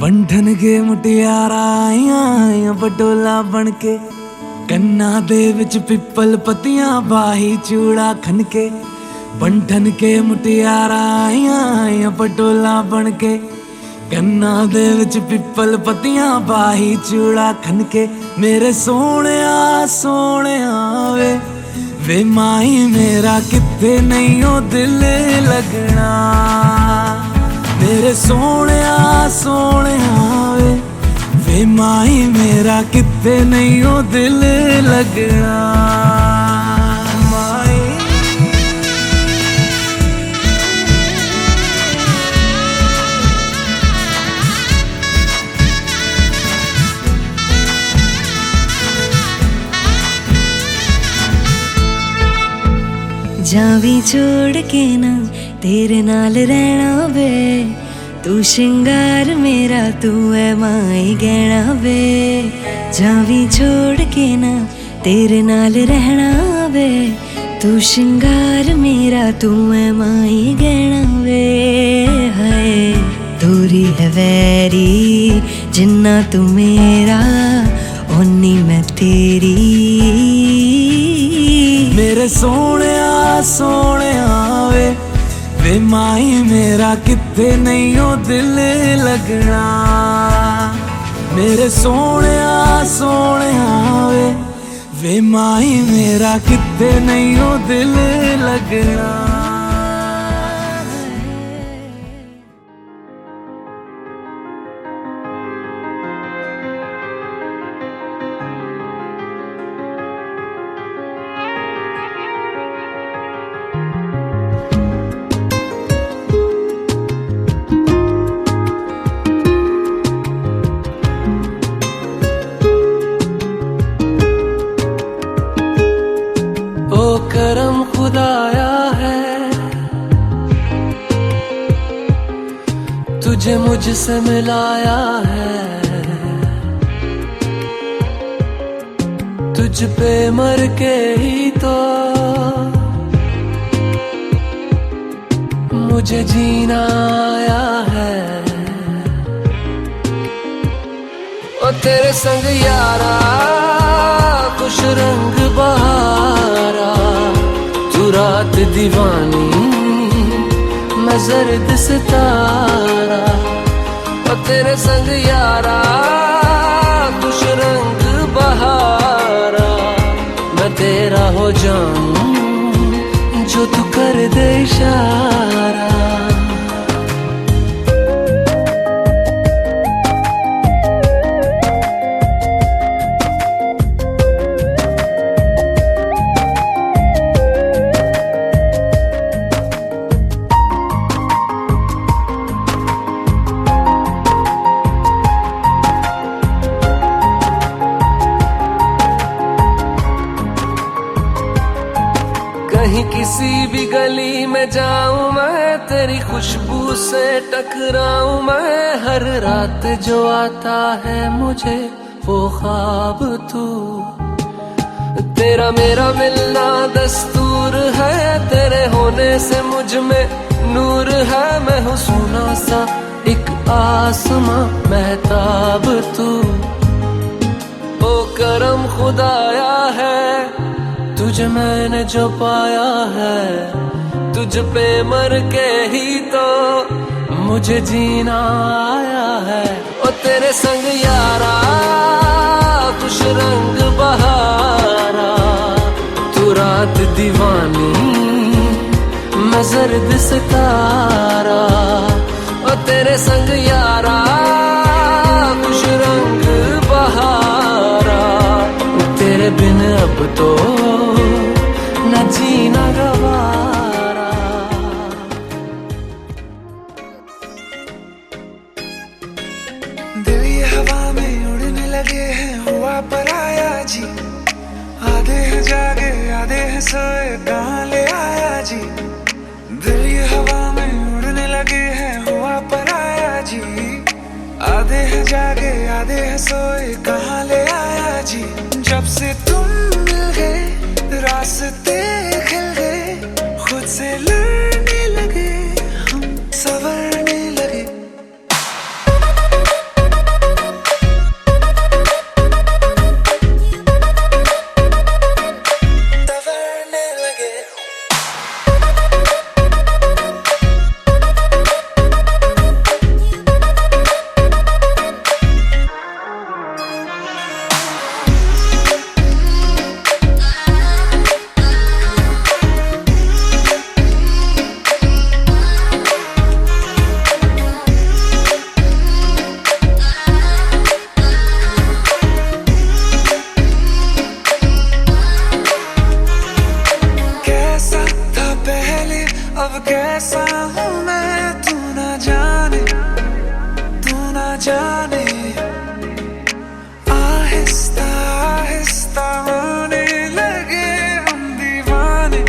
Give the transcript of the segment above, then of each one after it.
बंधन के मुटियारा आइयां पटोला बन के, कन्ना दे विच पिपल पतियां बाही चूड़ा खनके। बंधन के मुटियारा आइयां पटोला बन के, कन्ना दे विच पिपल पतियां बाही चूड़ा खनके। मेरे सोहणिया सोहणिया वे माही मेरा किथे नहीं ओ दिल लगना। मेरे सोहणिया सोहणिया वे माही मेरा किथे नहीं ओ दिल लगना। माही जावी छोड़ के ना तेरे नाल रहना वे, तू श्रृंगार मेरा तू है माई गहना वे। जावी छोड़ के ना तेरे नाल रहना वे, तू श्रृंगार मेरा तू है माई गहना वे। हाय दूरी है वैरी जिन्ना तू मेरा ओनी मैं तेरी। मेरे सोहणिया सोहणिया वे माही मेरा किथे नहीं ओ दिल लगना। मेरे सोहणिया सोहणिया वे माही मेरा किथे नहीं ओ दिल लगना। करम खुदाया है तुझे मुझसे मिलाया है, तुझ पे मर के ही तो मुझे जीना आया है। ओ तेरे संग यारा कुछ रंग बहारा, तू रात दीवानी मैं जर्द सितारा। और तेरे संग यारा कुछ रंग बहारा, मैं तेरा हो जाऊं जो तू कर दे इशारा। कहीं किसी भी गली में जाऊं मैं, तेरी खुशबू से टकराऊं मैं। हर रात जो आता है मुझे वो ख्वाब तू, तेरा मेरा मिलना दस्तूर है। तेरे होने से मुझ में नूर है, मैं हूँ सोना सा एक आसमां महताब तू। ओ करम खुदाया है तुझे मैंने जो पाया है, तुझ पे मर के ही तो मुझे जीना आया है। ओ तेरे संग यारा कुछ रंग बहारा, तू रात दीवानी मैं जर्द सितारा। ओ तेरे संग यारा कुछ रंग बहारा, तेरे बिन अब तो न जीना गवारा। दिल ये हवा में उड़ने लगे हैं, हुआ पराया जी। आधे हैं जागे आधे हैं सोए, कहाँ ले आया जी। दिल ये हवा में उड़ने लगे हैं, हुआ पराया जी। आधे हैं जागे आधे हैं सोए, कहाँ ले आया जी। जब से तुम मिल गए रास्ते खिल गए, खुद से लड़ने लगे हम संवरने लगे। अब कैसा हूँ मैं तू ना जाने, तू ना जाने। आहिस्ता आहिस्ता होने लगे हम दीवाने,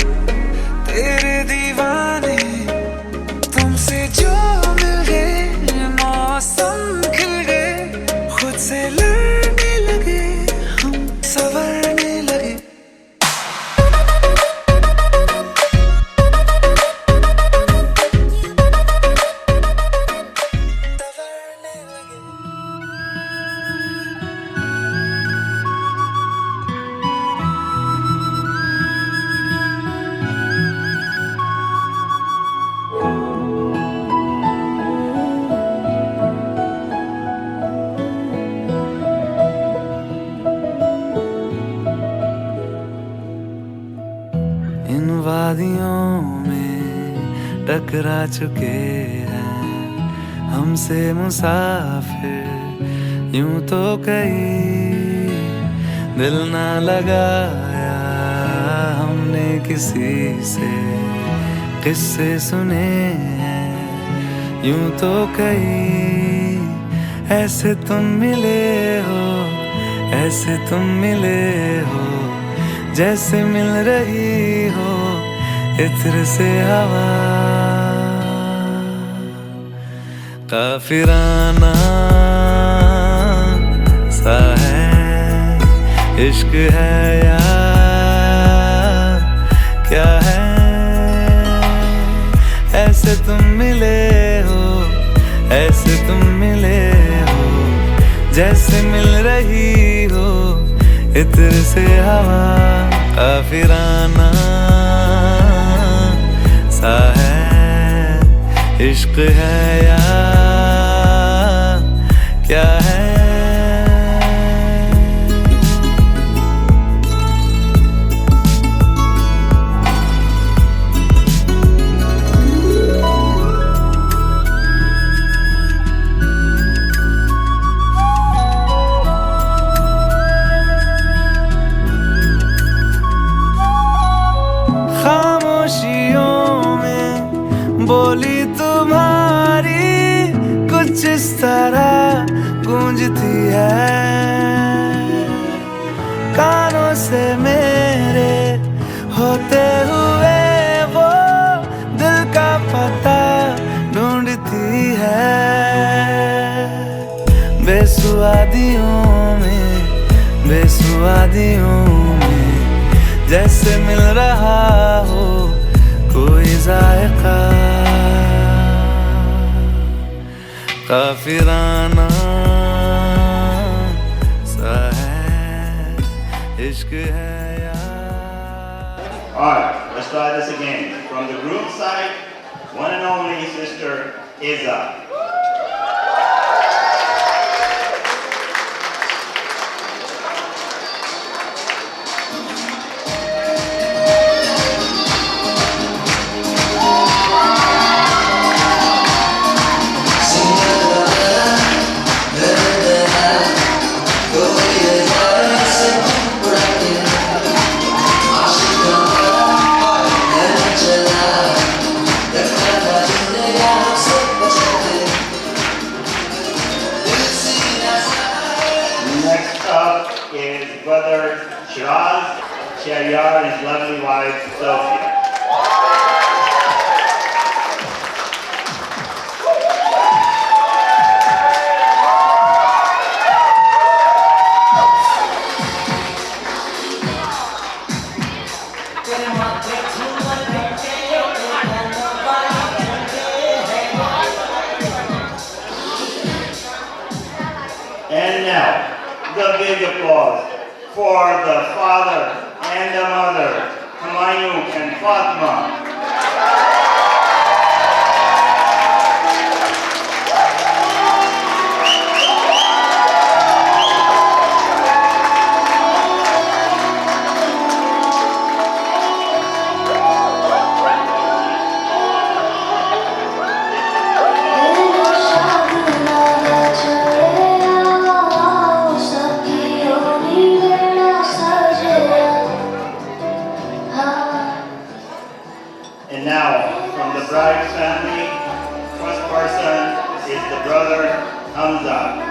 तेरे दीवाने। तुमसे जो मिल गए मौसम खिल गए, खुद से लड़ने लगे हम, संवरने लगे। इन वादियों में टकरा चुके हैं हमसे मुसाफिर, यूं तो कहीं दिल ना लगाया हमने किसी से, किस्से सुने हैं यूं तो कहीं। ऐसे तुम मिले हो, ऐसे तुम मिले हो, जैसे मिल रही हो इत्र से हवा। काफिराना सा है इश्क है या क्या है। ऐसे तुम मिले हो, ऐसे तुम मिले हो, जैसे मिल रही हो इत्र से हवा। काफिराना सा है इश्क है या क्या है। बोली तुम्हारी कुछ इस तरह गूंजती है, कानों से मेरे होते हुए वो दिल का पता ढूंढती है। बेसुआदियों में, बेसुआदियों में जैसे मिल रहा हो कोई जायका। काफिराना सा है इश्क है या। Alright, let's try this again. From the groom side, one and only sister Iza. Next up is brother SHEERAZ, Shahriyar and his lovely wife Sophia. And now, the big applause for the father and the mother, Humayun and Fatima. And now, from the bride's family, first person is the brother Hamza.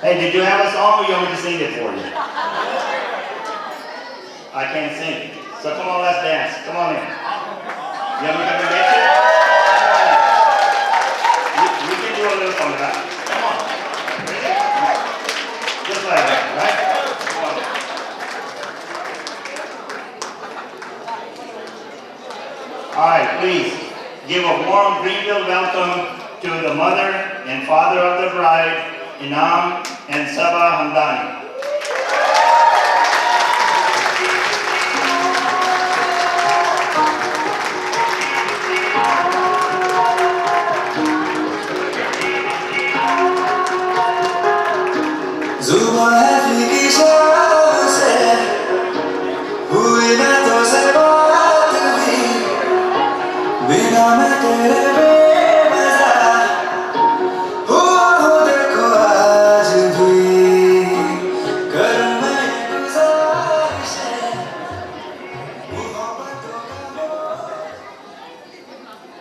Hey, did you have a song or you want me to sing it for you? I can't sing. So come on, let's dance. Come on in. You want me to come and get you? You can do a little something, right? Come on. Ready? Just like that, right? Come on. All right, please give a warm Greenville welcome to the mother and father of the bride, Inam and Saba Hamdani.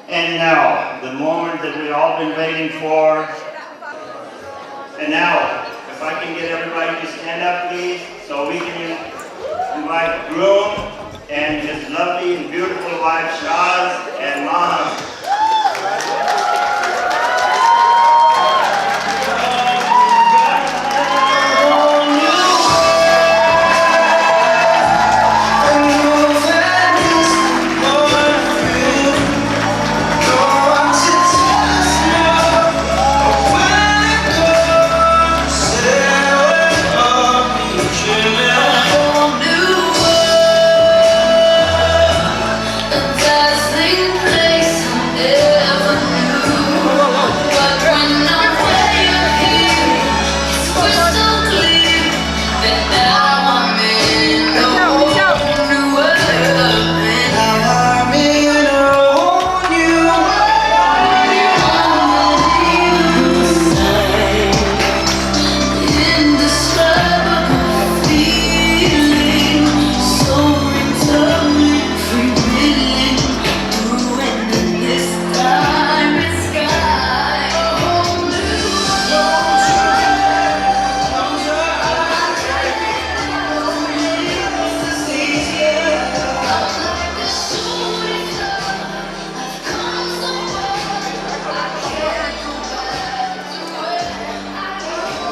And now, the moment that we've all been waiting for. And now, if I can get everybody to stand up, please, so we can invite groom and his lovely and beautiful wife, SHEERAZ and Maham.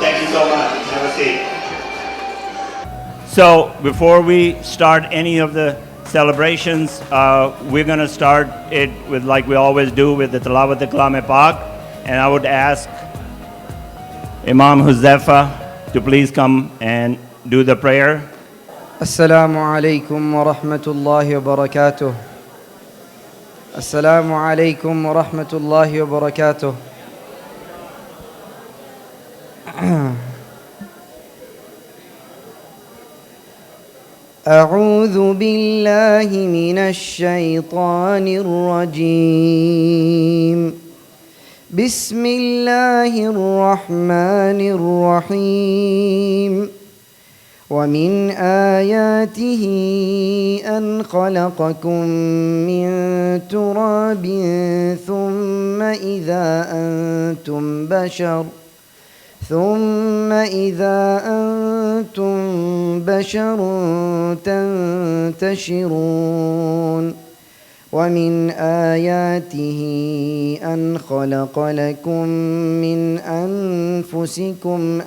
Thank you so much. Have a seat. So before we start any of the celebrations, we're going to start it with, like we always do, with the Tilawat Kalam-e-Pak. And I would ask Imam Huzaifa to please come and do the prayer. Assalamu alaikum wa rahmatullahi wa barakatuh. Assalamu alaikum wa rahmatullahi wa barakatuh. أعوذ بالله من الشيطان الرجيم بسم الله الرحمن الرحيم ومن آياته أن خلقكم من تراب ثم إذا أنتم بشر تنتشرون ومن آياته أن خلق لكم من أنفسكم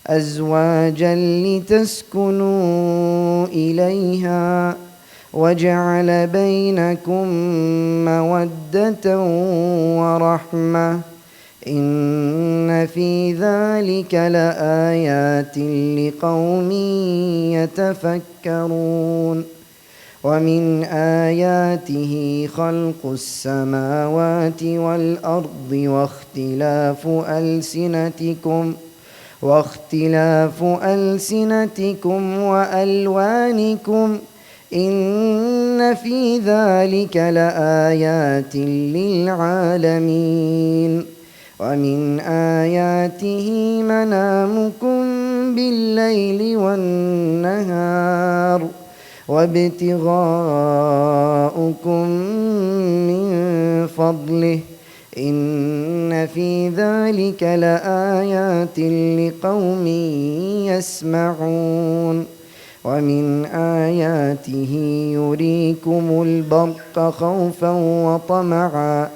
أزواجا لتسكنوا إليها وجعل بينكم مودة ورحمة إن في ذلك لآيات لقوم يتفكرون ومن آياته خلق السماوات والأرض واختلاف ألسنتكم وألوانكم إن إن في ذلك لآيات للعالمين ومن آياته منامكم بالليل والنهار وابتغاؤكم من فضله إن في ذلك لآيات لقوم يسمعون ومن آياته يريكم البرق خوفا وطمعا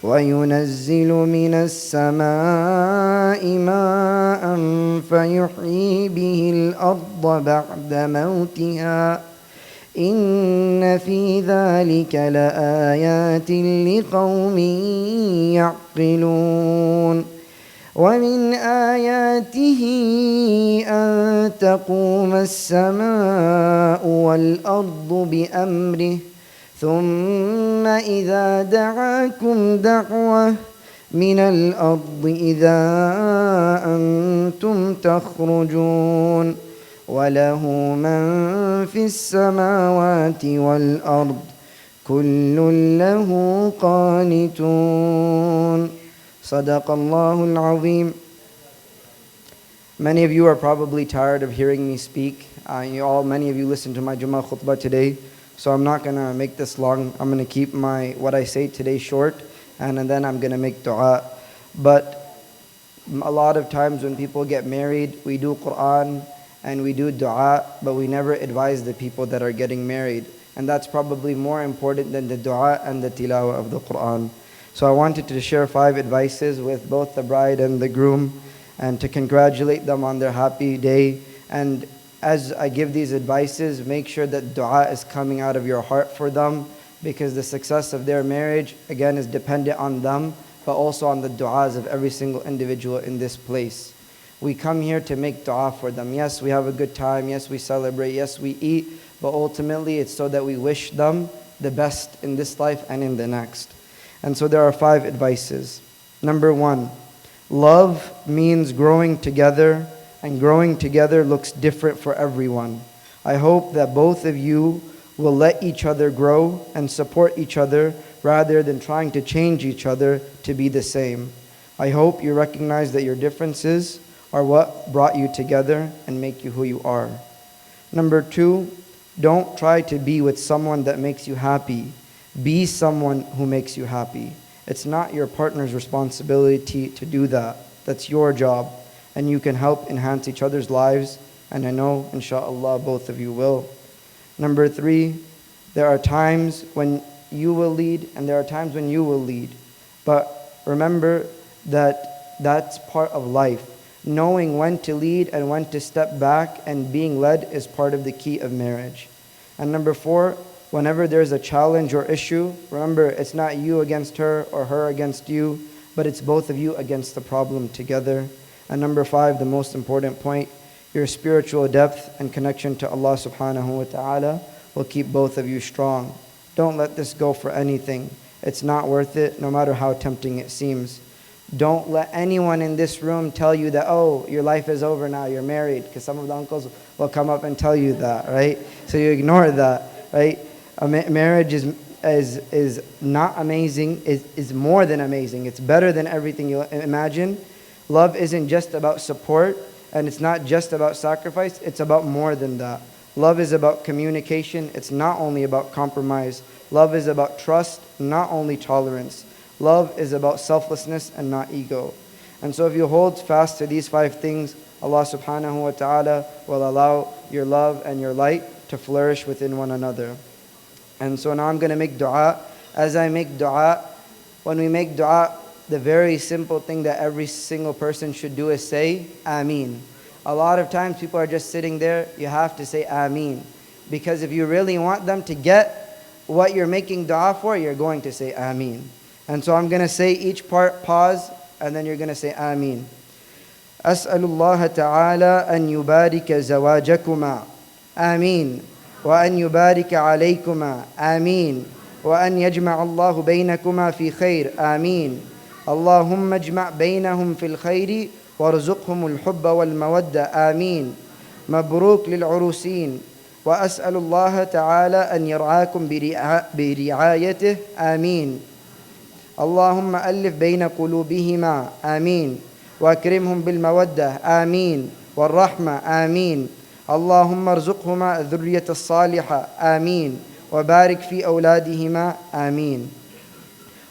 وينزل من السماء ماء فيحيي به الأرض بعد موتها إن في ذلك لآيات لقوم يعقلون ومن آياته أن تقوم السماء والأرض بأمره ثم إذا دعاكم دعوة من الأرض إذا أنتم تخرجون وله من في السماوات والأرض كل له قانتون صدق الله العظيم. Many of you are probably tired of hearing me speak. Many of you listened to my Jummah khutbah today, so I'm not going to make this long. I'm going to keep what I say today short, and then I'm going to make dua. But a lot of times when people get married, we do Quran and we do dua, but we never advise the people that are getting married. And that's probably more important than the dua and the tilawah of the Quran. So I wanted to share 5 advices with both the bride and the groom and to congratulate them on their happy day. And as I give these advices, make sure that dua is coming out of your heart for them, because the success of their marriage, again, is dependent on them, but also on the du'as of every single individual in this place. We come here to make dua for them. Yes, we have a good time. Yes, we celebrate. Yes, we eat. But ultimately, it's so that we wish them the best in this life and in the next. And so there are 5 advices. Number 1, love means growing together, and growing together looks different for everyone. I hope that both of you will let each other grow and support each other rather than trying to change each other to be the same. I hope you recognize that your differences are what brought you together and make you who you are. Number 2, don't try to be with someone that makes you happy. Be someone who makes you happy. It's not your partner's responsibility to do that. That's your job. And you can help enhance each other's lives. And I know, inshallah, both of you will. Number 3, there are times when you will lead and there are times when you will lead. But remember that that's part of life. Knowing when to lead and when to step back and being led is part of the key of marriage. And number 4, whenever there's a challenge or issue, remember it's not you against her or her against you, but it's both of you against the problem together. And number 5, the most important point, your spiritual depth and connection to Allah subhanahu wa ta'ala will keep both of you strong. Don't let this go for anything. It's not worth it, no matter how tempting it seems. Don't let anyone in this room tell you that, oh, your life is over now, you're married, because some of the uncles will come up and tell you that, right? So you ignore that, right? Marriage is not amazing, is more than amazing. It's better than everything you imagine. Love isn't just about support, and it's not just about sacrifice, it's about more than that. Love is about communication, it's not only about compromise. Love is about trust, not only tolerance. Love is about selflessness and not ego. And so if you hold fast to these 5 things, Allah subhanahu wa ta'ala will allow your love and your light to flourish within one another. And so now I'm going to make dua. As I make dua, when we make dua, the very simple thing that every single person should do is say, Ameen. A lot of times people are just sitting there, you have to say Ameen. Because if you really want them to get what you're making dua for, you're going to say Ameen. And so I'm going to say each part, pause, and then you're going to say Ameen. أسأل الله تعالى أن يبارك زواجكما آمين وأن يبارك عليكما آمين وأن يجمع الله بينكما في خير آمين اللهم اجمع بينهم في الخير وارزقهم الحب والمودة آمين مبروك للعروسين وأسأل الله تعالى أن يرعاكم برعايته آمين. اللهم ألف بين قلوبهما آمين، وأكرمهم بالمودة آمين، والرحمة آمين. اللهم ارزقهما الذرية الصالحة آمين، وبارك في أولادهما آمين.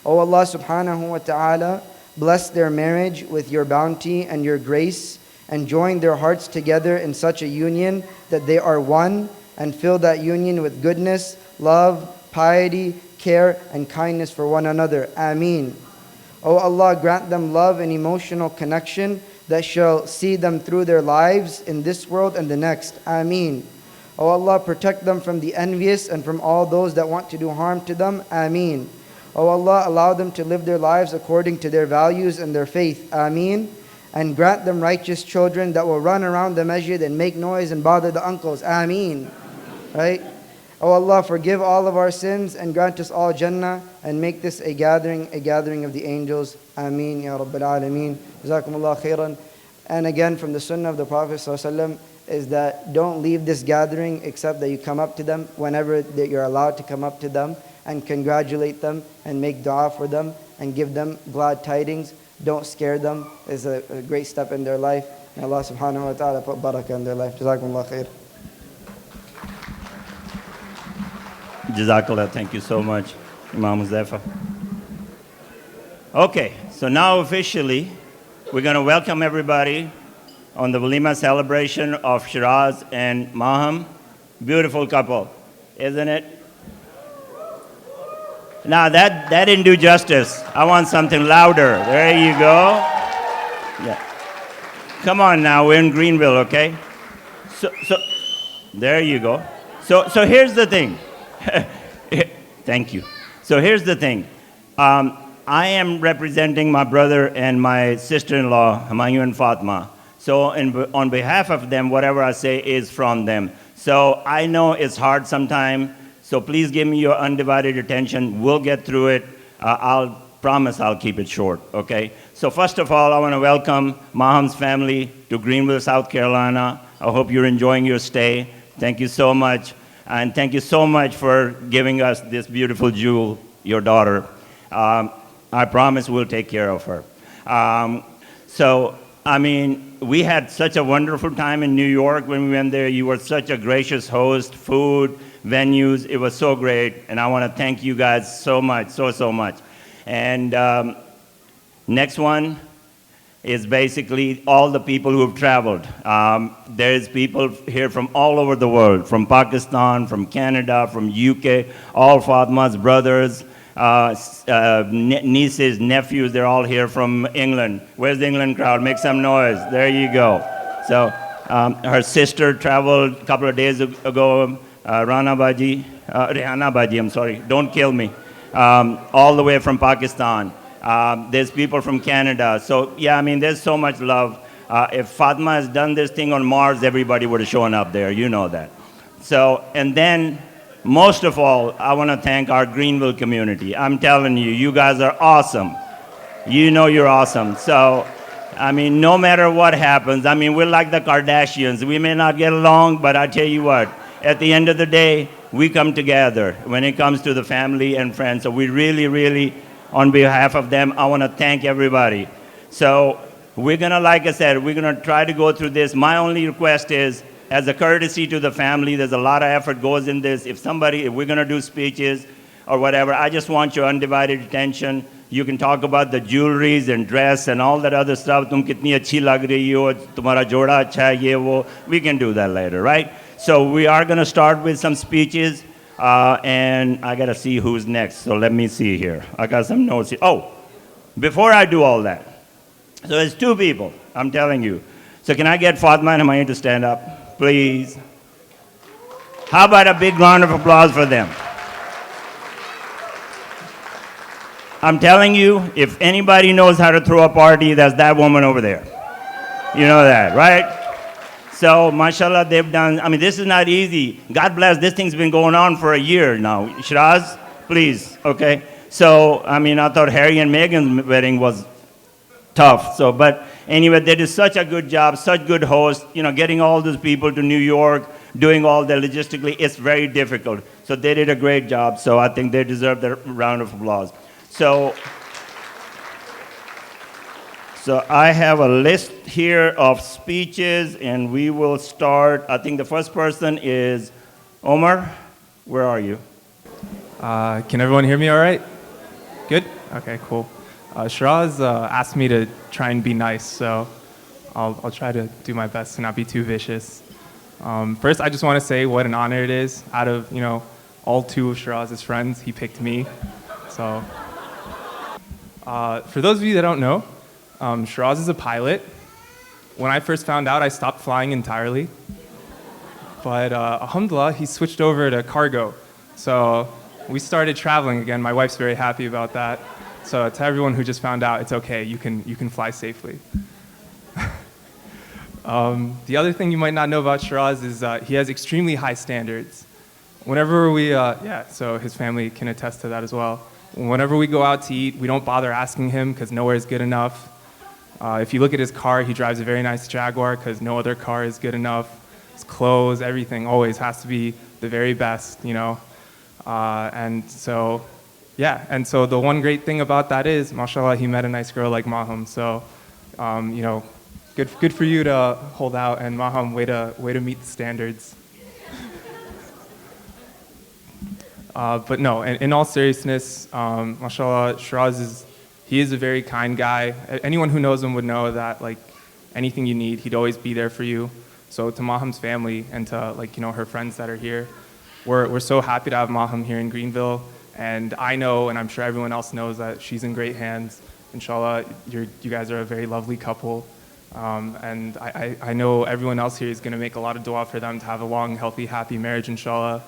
O Allah subhanahu wa ta'ala, bless their marriage with your bounty and your grace, and join their hearts together in such a union that they are one, and fill that union with goodness, love, piety, care, and kindness for one another. Ameen. O Allah, grant them love and emotional connection that shall see them through their lives in this world and the next. Ameen. O Allah, protect them from the envious and from all those that want to do harm to them. Ameen. O Allah, allow them to live their lives according to their values and their faith. Ameen. And grant them righteous children that will run around the masjid and make noise and bother the uncles. Ameen. Right? O Allah, forgive all of our sins and grant us all Jannah, and make this a gathering of the angels. Ameen ya Rabbil Alameen. Jazakumullah khairan. And again, from the sunnah of the Prophet ﷺ is that don't leave this gathering except that you come up to them whenever that you're allowed to come up to them and congratulate them and make dua for them and give them glad tidings. Don't scare them. It's a great step in their life. May Allah subhanahu wa ta'ala put barakah in their life. Jazakumullah khair. Jazakallah, thank you so much, Imam Huzaifa. Okay, so now officially, we're going to welcome everybody on the Walima celebration of SHEERAZ and Maham. Beautiful couple, isn't it? Now that didn't do justice. I want something louder. There you go. Yeah. Come on now, we're in Greenville, okay? So there you go. So here's the thing. Thank you. So here's the thing. I am representing my brother and my sister-in-law, Humayun and Fatima. So on behalf of them, whatever I say is from them. So I know it's hard sometimes, so please give me your undivided attention. We'll get through it. I'll promise I'll keep it short, okay? So first of all, I want to welcome Maham's family to Greenville, South Carolina. I hope you're enjoying your stay. Thank you so much. And thank you so much for giving us this beautiful jewel, your daughter. I promise we'll take care of her. We had such a wonderful time in New York when we went there. You were such a gracious host, food, venues. It was so great. And I want to thank you guys so much, so much. And next one is basically all the people who have traveled. There's people here from all over the world, from Pakistan, from Canada, from UK, all Fatma's brothers, nieces, nephews, they're all here from England. Where's the England crowd? Make some noise. There you go. So her sister traveled a couple of days ago, Rehana Baji, I'm sorry, don't kill me, all the way from Pakistan. There's people from Canada. So, yeah, there's so much love. If Fatima has done this thing on Mars, everybody would have shown up there. You know that. So, and then, most of all, I want to thank our Greenville community. I'm telling you, you guys are awesome. You know you're awesome. So, no matter what happens, we're like the Kardashians. We may not get along, but I tell you what, at the end of the day, we come together when it comes to the family and friends. So we really, on behalf of them, I want to thank everybody. So we're going to, like I said, we're going to try to go through this. My only request is, as a courtesy to the family, there's a lot of effort goes in this. If we're going to do speeches or whatever, I just want your undivided attention. You can talk about the jewelries and dress and all that other stuff. Tum kitni achhi lag rahi ho, tumhara joda acha hai, ye wo. We can do that later, right? So we are going to start with some speeches. And I got to see who's next. So let me see here. I got some notes here. Oh, before I do all that. So there's two people, I'm telling you. So can I get Fatima and Humayun to stand up, please? How about a big round of applause for them? I'm telling you, if anybody knows how to throw a party, that's that woman over there. You know that, right? So, mashallah, they've done, this is not easy. God bless, this thing's been going on for a year now. SHEERAZ, please, okay? So, I thought Harry and Meghan's wedding was tough. So, but anyway, they did such a good job, such good host, getting all those people to New York, doing all the logistically, it's very difficult. So they did a great job. So I think they deserve the round of applause. So I have a list here of speeches, and we will start. I think the first person is Omar. Where are you? Can everyone hear me all right? Good? Okay, cool. SHEERAZ asked me to try and be nice, so I'll try to do my best to not be too vicious. First, I just want to say what an honor it is. Out of, all two of SHEERAZ's friends, he picked me. So, for those of you that don't know, SHEERAZ is a pilot. When I first found out, I stopped flying entirely. But alhamdulillah, he switched over to cargo. So we started traveling again. My wife's very happy about that. So to everyone who just found out, it's okay. You can fly safely. The other thing you might not know about SHEERAZ is he has extremely high standards. Whenever we, so his family can attest to that as well. Whenever we go out to eat, we don't bother asking him because nowhere is good enough. If you look at his car, he drives a very nice Jaguar because no other car is good enough. His clothes, everything always has to be the very best, And so the one great thing about that is, mashallah, he met a nice girl like Maham. So, good for you to hold out, and Maham, way to meet the standards. But no, in all seriousness, mashallah, SHEERAZ is a very kind guy. Anyone who knows him would know that, anything you need, he'd always be there for you. So to Maham's family and to, her friends that are here, we're so happy to have Maham here in Greenville. And I know, and I'm sure everyone else knows, that she's in great hands. Inshallah, you guys are a very lovely couple. And I know everyone else here is going to make a lot of dua for them to have a long, healthy, happy marriage, inshallah,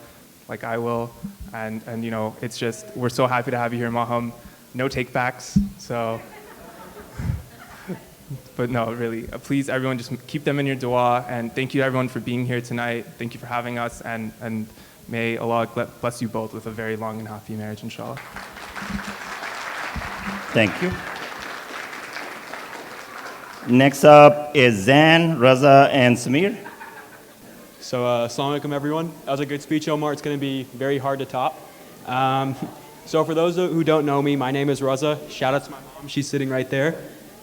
like I will. And it's just, we're so happy to have you here, Maham. No take-backs, so. But no, really, please, everyone, just keep them in your dua. And thank you, everyone, for being here tonight. Thank you for having us. And may Allah bless you both with a very long and happy marriage, inshallah. Thank you. Next up is Zan, Raza, and Samir. So, assalamu alaikum, everyone. That was a good speech, Omar. It's going to be very hard to top. So for those who don't know me, my name is Raza. Shout out to my mom. She's sitting right there.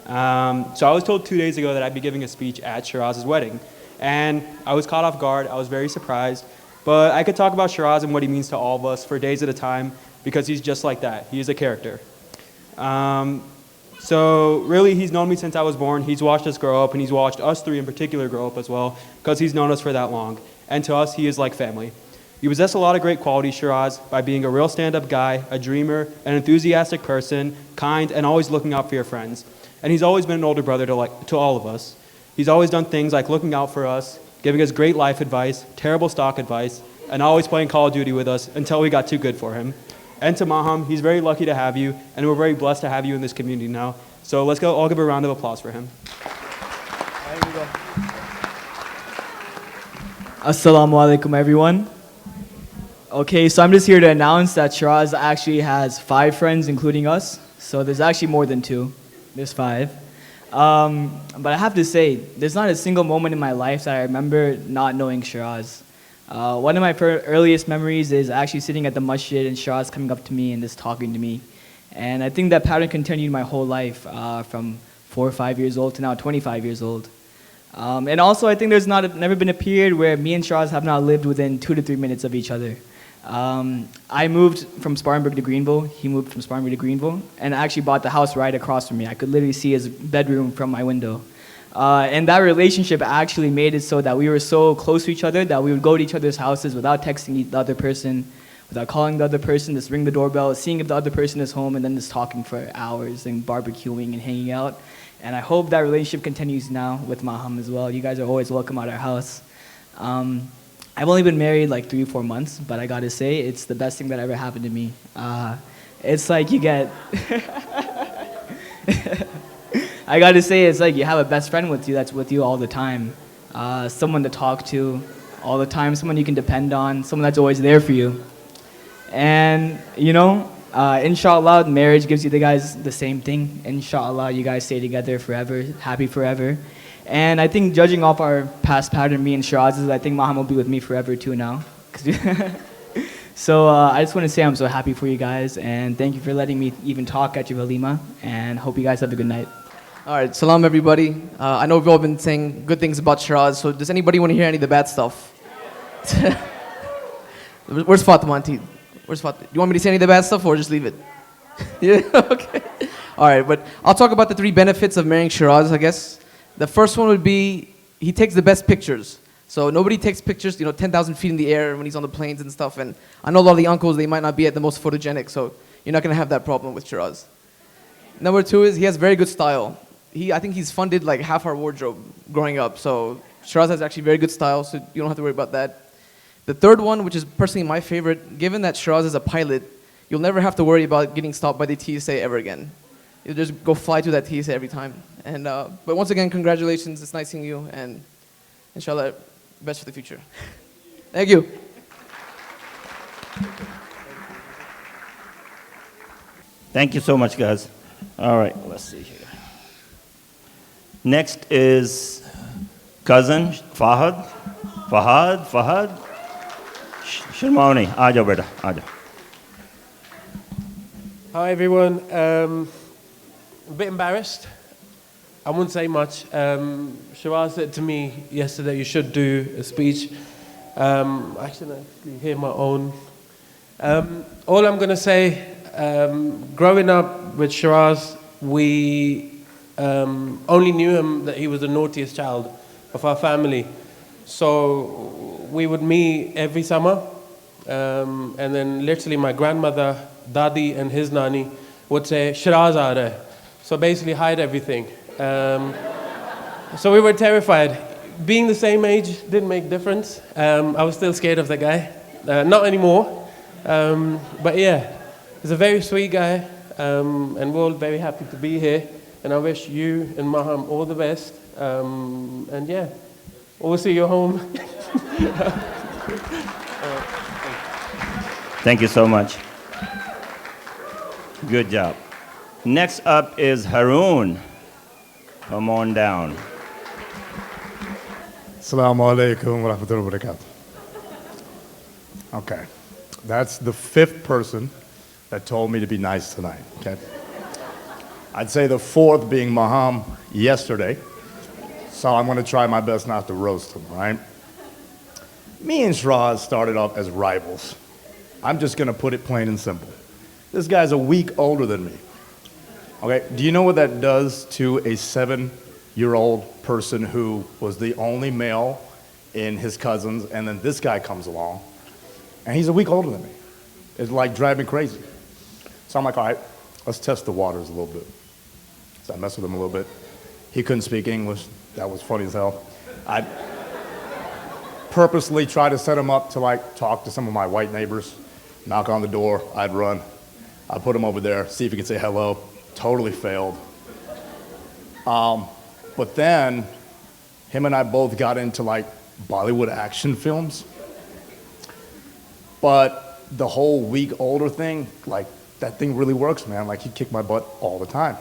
So I was told 2 days ago that I'd be giving a speech at SHEERAZ's wedding. And I was caught off guard. I was very surprised. But I could talk about SHEERAZ and what he means to all of us for days at a time because he's just like that. He is a character. So really, he's known me since I was born. He's watched us grow up, and he's watched us three in particular grow up as well because he's known us for that long. And to us, he is like family. You possess a lot of great qualities, SHEERAZ, by being a real stand-up guy, a dreamer, an enthusiastic person, kind, and always looking out for your friends. And he's always been an older brother to all of us. He's always done things like looking out for us, giving us great life advice, terrible stock advice, and always playing Call of Duty with us until we got too good for him. And to Maham, he's very lucky to have you, and we're very blessed to have you in this community now. So let's go all give a round of applause for him. Assalamu alaikum, everyone. Okay, so I'm just here to announce that SHEERAZ actually has 5 friends, including us. So there's actually more than 2. There's 5. But I have to say, there's not a single moment in my life that I remember not knowing SHEERAZ. One of my earliest memories is actually sitting at the masjid and SHEERAZ coming up to me and just talking to me. And I think that pattern continued my whole life, from 4 or 5 years old to now 25 years old. And also, I think there's never been a period where me and SHEERAZ have not lived within 2 to 3 minutes of each other. I moved from Spartanburg to Greenville. He moved from Spartanburg to Greenville, and I actually bought the house right across from me. I could literally see his bedroom from my window. And that relationship actually made it so that we were so close to each other that we would go to each other's houses without texting the other person, without calling the other person, just ring the doorbell, seeing if the other person is home, and then just talking for hours and barbecuing and hanging out. And I hope that relationship continues now with Maham as well. You guys are always welcome at our house. I've only been married like 3 or 4 months, but I gotta say, it's the best thing that ever happened to me. It's like you get... I gotta say, it's like you have a best friend with you that's with you all the time. Someone to talk to all the time, someone you can depend on, someone that's always there for you. And, inshallah, marriage gives you guys the same thing. Inshallah, you guys stay together forever, happy forever. And I think judging off our past pattern, me and Shiraz's, I think Maham will be with me forever too now. So I just want to say I'm so happy for you guys, and thank you for letting me even talk at your Valima, and hope you guys have a good night. All right, salam everybody. I know we've all been saying good things about SHEERAZ, so does anybody want to hear any of the bad stuff? Where's Fatima Auntie? Where's Fatima? Do you want me to say any of the bad stuff or just leave it? Yeah, okay. All right, but I'll talk about the 3 benefits of marrying SHEERAZ, I guess. The first one would be he takes the best pictures. So nobody takes pictures, 10,000 feet in the air when he's on the planes and stuff. And I know a lot of the uncles, they might not be at the most photogenic, so you're not going to have that problem with SHEERAZ. Number 2 is he has very good style. I think he's funded like half our wardrobe growing up. So SHEERAZ has actually very good style, so you don't have to worry about that. The third one, which is personally my favorite, given that SHEERAZ is a pilot, you'll never have to worry about getting stopped by the TSA ever again. You'll just go fly through that TSA every time. And but once again, congratulations. It's nice seeing you, and inshallah, best for the future. Thank you. Thank you so much, guys. All right, let's see here. Next is cousin Fahad. Fahad. Sharmani, aa jao beta, aa jao. Hi everyone. A bit embarrassed. I wouldn't say much. SHEERAZ said to me yesterday, you should do a speech. I should actually hear my own. All I'm going to say, growing up with SHEERAZ, we only knew him that he was the naughtiest child of our family. So we would meet every summer. And then literally my grandmother, Dadi and his nani would say, SHEERAZ aa raha hai. So basically hide everything. So we were terrified. Being the same age didn't make difference. I was still scared of the guy. Not anymore. But yeah, he's a very sweet guy. And we're all very happy to be here. And I wish you and Maham all the best. And yeah, we'll see you home. Thank you so much. Good job. Next up is Haroon. Come on down. Assalamu alaikum wa rahmatullahi wa barakatuh. Okay, that's the 5th person that told me to be nice tonight, okay? I'd say the 4th being Maham yesterday, so I'm gonna try my best not to roast him, all right? Me and SHEERAZ started off as rivals. I'm just gonna put it plain and simple. This guy's a week older than me. Okay, do you know what that does to a 7-year-old person who was the only male in his cousins, and then this guy comes along, and he's a week older than me? It's like driving me crazy. So I'm like, all right, let's test the waters a little bit. So I messed with him a little bit. He couldn't speak English. That was funny as hell. I purposely tried to set him up to like talk to some of my white neighbors, knock on the door, I'd run. I'd put him over there, see if he could say hello. Totally failed. But then, him and I both got into like Bollywood action films. But the whole week older thing, like that thing really works, man. Like he kicked my butt all the time.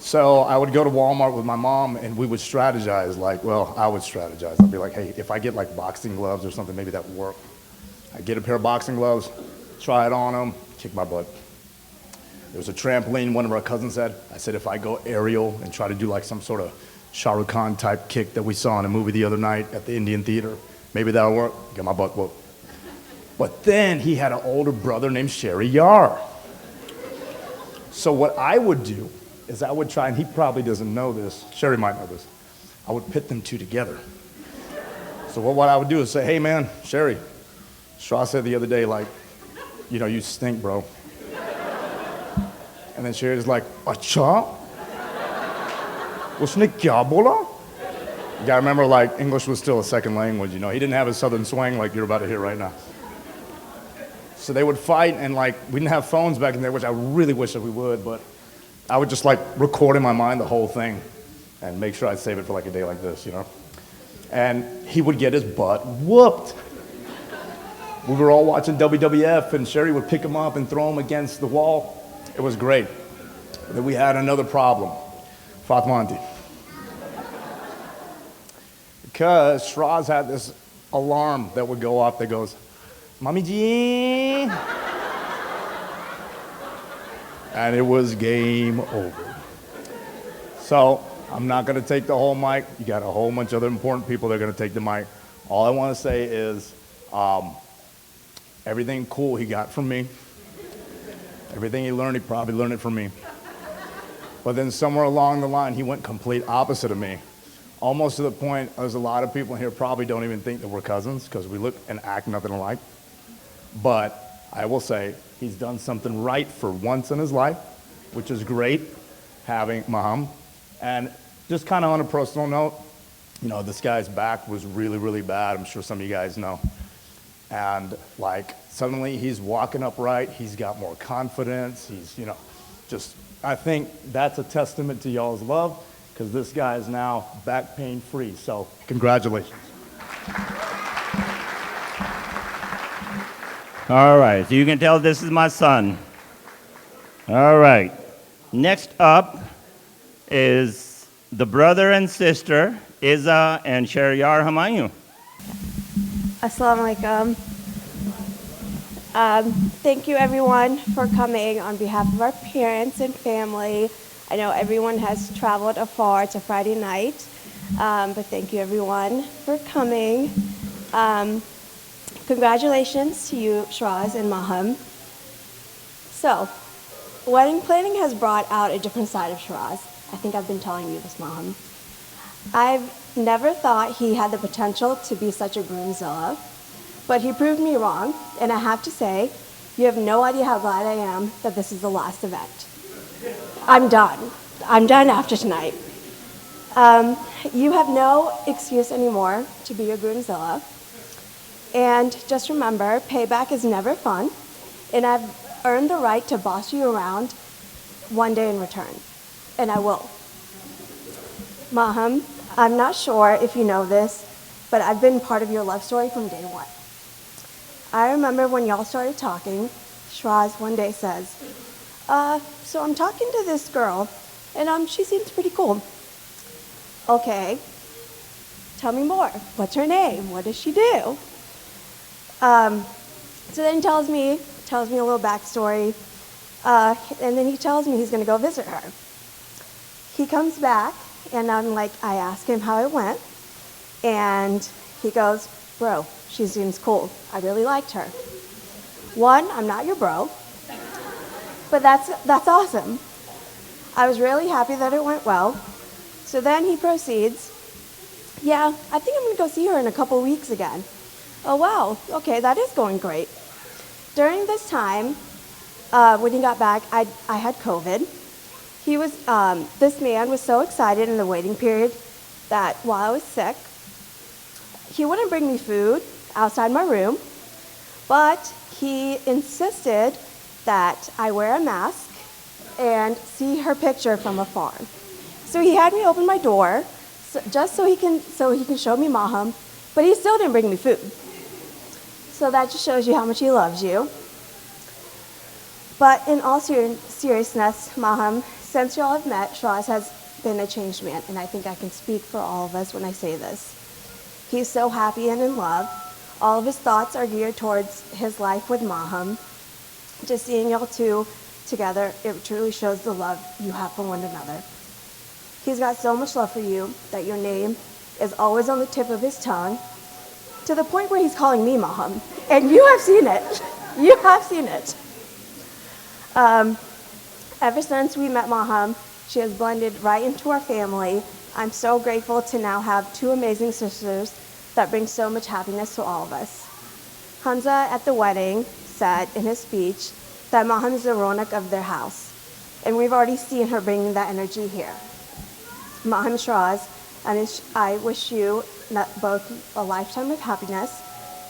So I would go to Walmart with my mom and we would strategize like, well, I would strategize. I'd be like, hey, if I get like boxing gloves or something, maybe that would work. I'd get a pair of boxing gloves, try it on him, kick my butt. There was a trampoline one of our cousins had. I said if I go aerial and try to do like some sort of Shah Rukh Khan type kick that we saw in a movie the other night at the Indian Theater, maybe that'll work. Get my butt whooped. But then he had an older brother named Sherry Yar. So what I would do is I would try, and he probably doesn't know this, Sherry might know this, I would pit them two together. So what I would do is say, hey man, Sherry, Shah said the other day, like, you know, you stink, bro. And then Sherry's like, acha? Usne kya bola? You gotta remember, like, English was still a second language, you know. He didn't have a southern swang like you're about to hear right now. So they would fight, and like, we didn't have phones back in there, which I really wish that we would, but I would just like record in my mind the whole thing and make sure I'd save it for like a day like this, you know. And he would get his butt whooped. We were all watching WWF, and Sherry would pick him up and throw him against the wall. It was great. But then we had another problem. Fatima Auntie. Because SHEERAZ had this alarm that would go off that goes, Mommy G. And it was game over. So I'm not going to take the whole mic. You got a whole bunch of other important people that are going to take the mic. All I want to say is everything cool he got from me, everything he learned, he probably learned it from me. But then somewhere along the line, he went complete opposite of me. Almost to the point, there's a lot of people here probably don't even think that we're cousins because we look and act nothing alike. But I will say he's done something right for once in his life, which is great, having Maham. And just kind of on a personal note, you know, this guy's back was really, really bad. I'm sure some of you guys know. And like suddenly he's walking upright. He's got more confidence. He's, you know, just, I think that's a testament to y'all's love because this guy is now back pain free. So congratulations. All right, so you can tell this is my son. All right, next up is the brother and sister, Iza and SHEERAZ Maham. Assalamu alaikum. Thank you everyone for coming on behalf of our parents and family. I know everyone has traveled afar. It's a Friday night, but thank you everyone for coming. Congratulations to you, SHEERAZ and Maham. So, wedding planning has brought out a different side of SHEERAZ. I think I've been telling you this, Maham. I've never thought he had the potential to be such a groomzilla, but he proved me wrong, and I have to say, you have no idea how glad I am that this is the last event. I'm done. I'm done after tonight. You have no excuse anymore to be a groomzilla. And just remember, payback is never fun, and I've earned the right to boss you around one day in return, and I will. Maham, I'm not sure if you know this, but I've been part of your love story from day one. I remember when y'all started talking, SHEERAZ one day says, so I'm talking to this girl, and she seems pretty cool. Okay, tell me more. What's her name? What does she do? So then he tells me a little backstory, and then he tells me he's going to go visit her. He comes back, and I ask him how it went, and he goes, bro, she seems cool. I really liked her. One, I'm not your bro, but that's awesome. I was really happy that it went well. So then he proceeds, yeah, I think I'm going to go see her in a couple weeks again. Oh, wow. Okay, that is going great. During this time, when he got back, I had COVID. This man was so excited in the waiting period that while I was sick, he wouldn't bring me food outside my room, but he insisted that I wear a mask and see her picture from afar. So he had me open my door just so he can show me Maham, but he still didn't bring me food. So that just shows you how much he loves you. But in all seriousness, Maham, since y'all have met, SHEERAZ has been a changed man, and I think I can speak for all of us when I say this. He's so happy and in love. All of his thoughts are geared towards his life with Maham. Just seeing y'all two together, it truly shows the love you have for one another. He's got so much love for you that your name is always on the tip of his tongue, to the point where he's calling me Maham. And you have seen it. You have seen it. Ever since we met Maham, she has blended right into our family. I'm so grateful to now have two amazing sisters that bring so much happiness to all of us. Hamza at the wedding said in his speech that Maham is the ronak of their house. And we've already seen her bringing that energy here. Maham, SHEERAZ, and I wish you both a lifetime of happiness.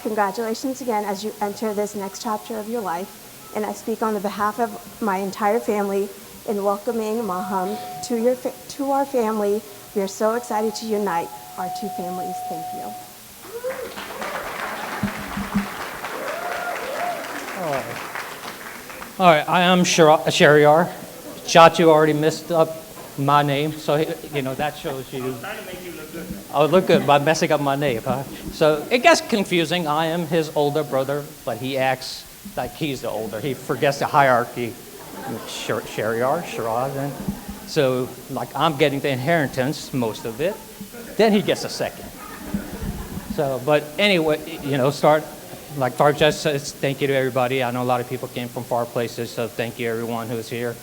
Congratulations again as you enter this next chapter of your life. And I speak on the behalf of my entire family in welcoming Maham to our family. We are so excited to unite our two families. Thank you. All right, I am SHEERAZ. Chatu already messed up my name. So, you know, that shows you. I'm trying to make you look good, man. Oh, look good by messing up my name, huh? So it gets confusing. I am his older brother, but he acts like he's the older. He forgets the hierarchy. SHEERAZ, and so like I'm getting the inheritance, most of it. Then he gets a second. So, but anyway, you know, like Farjah says, thank you to everybody. I know a lot of people came from far places, so thank you everyone who's here.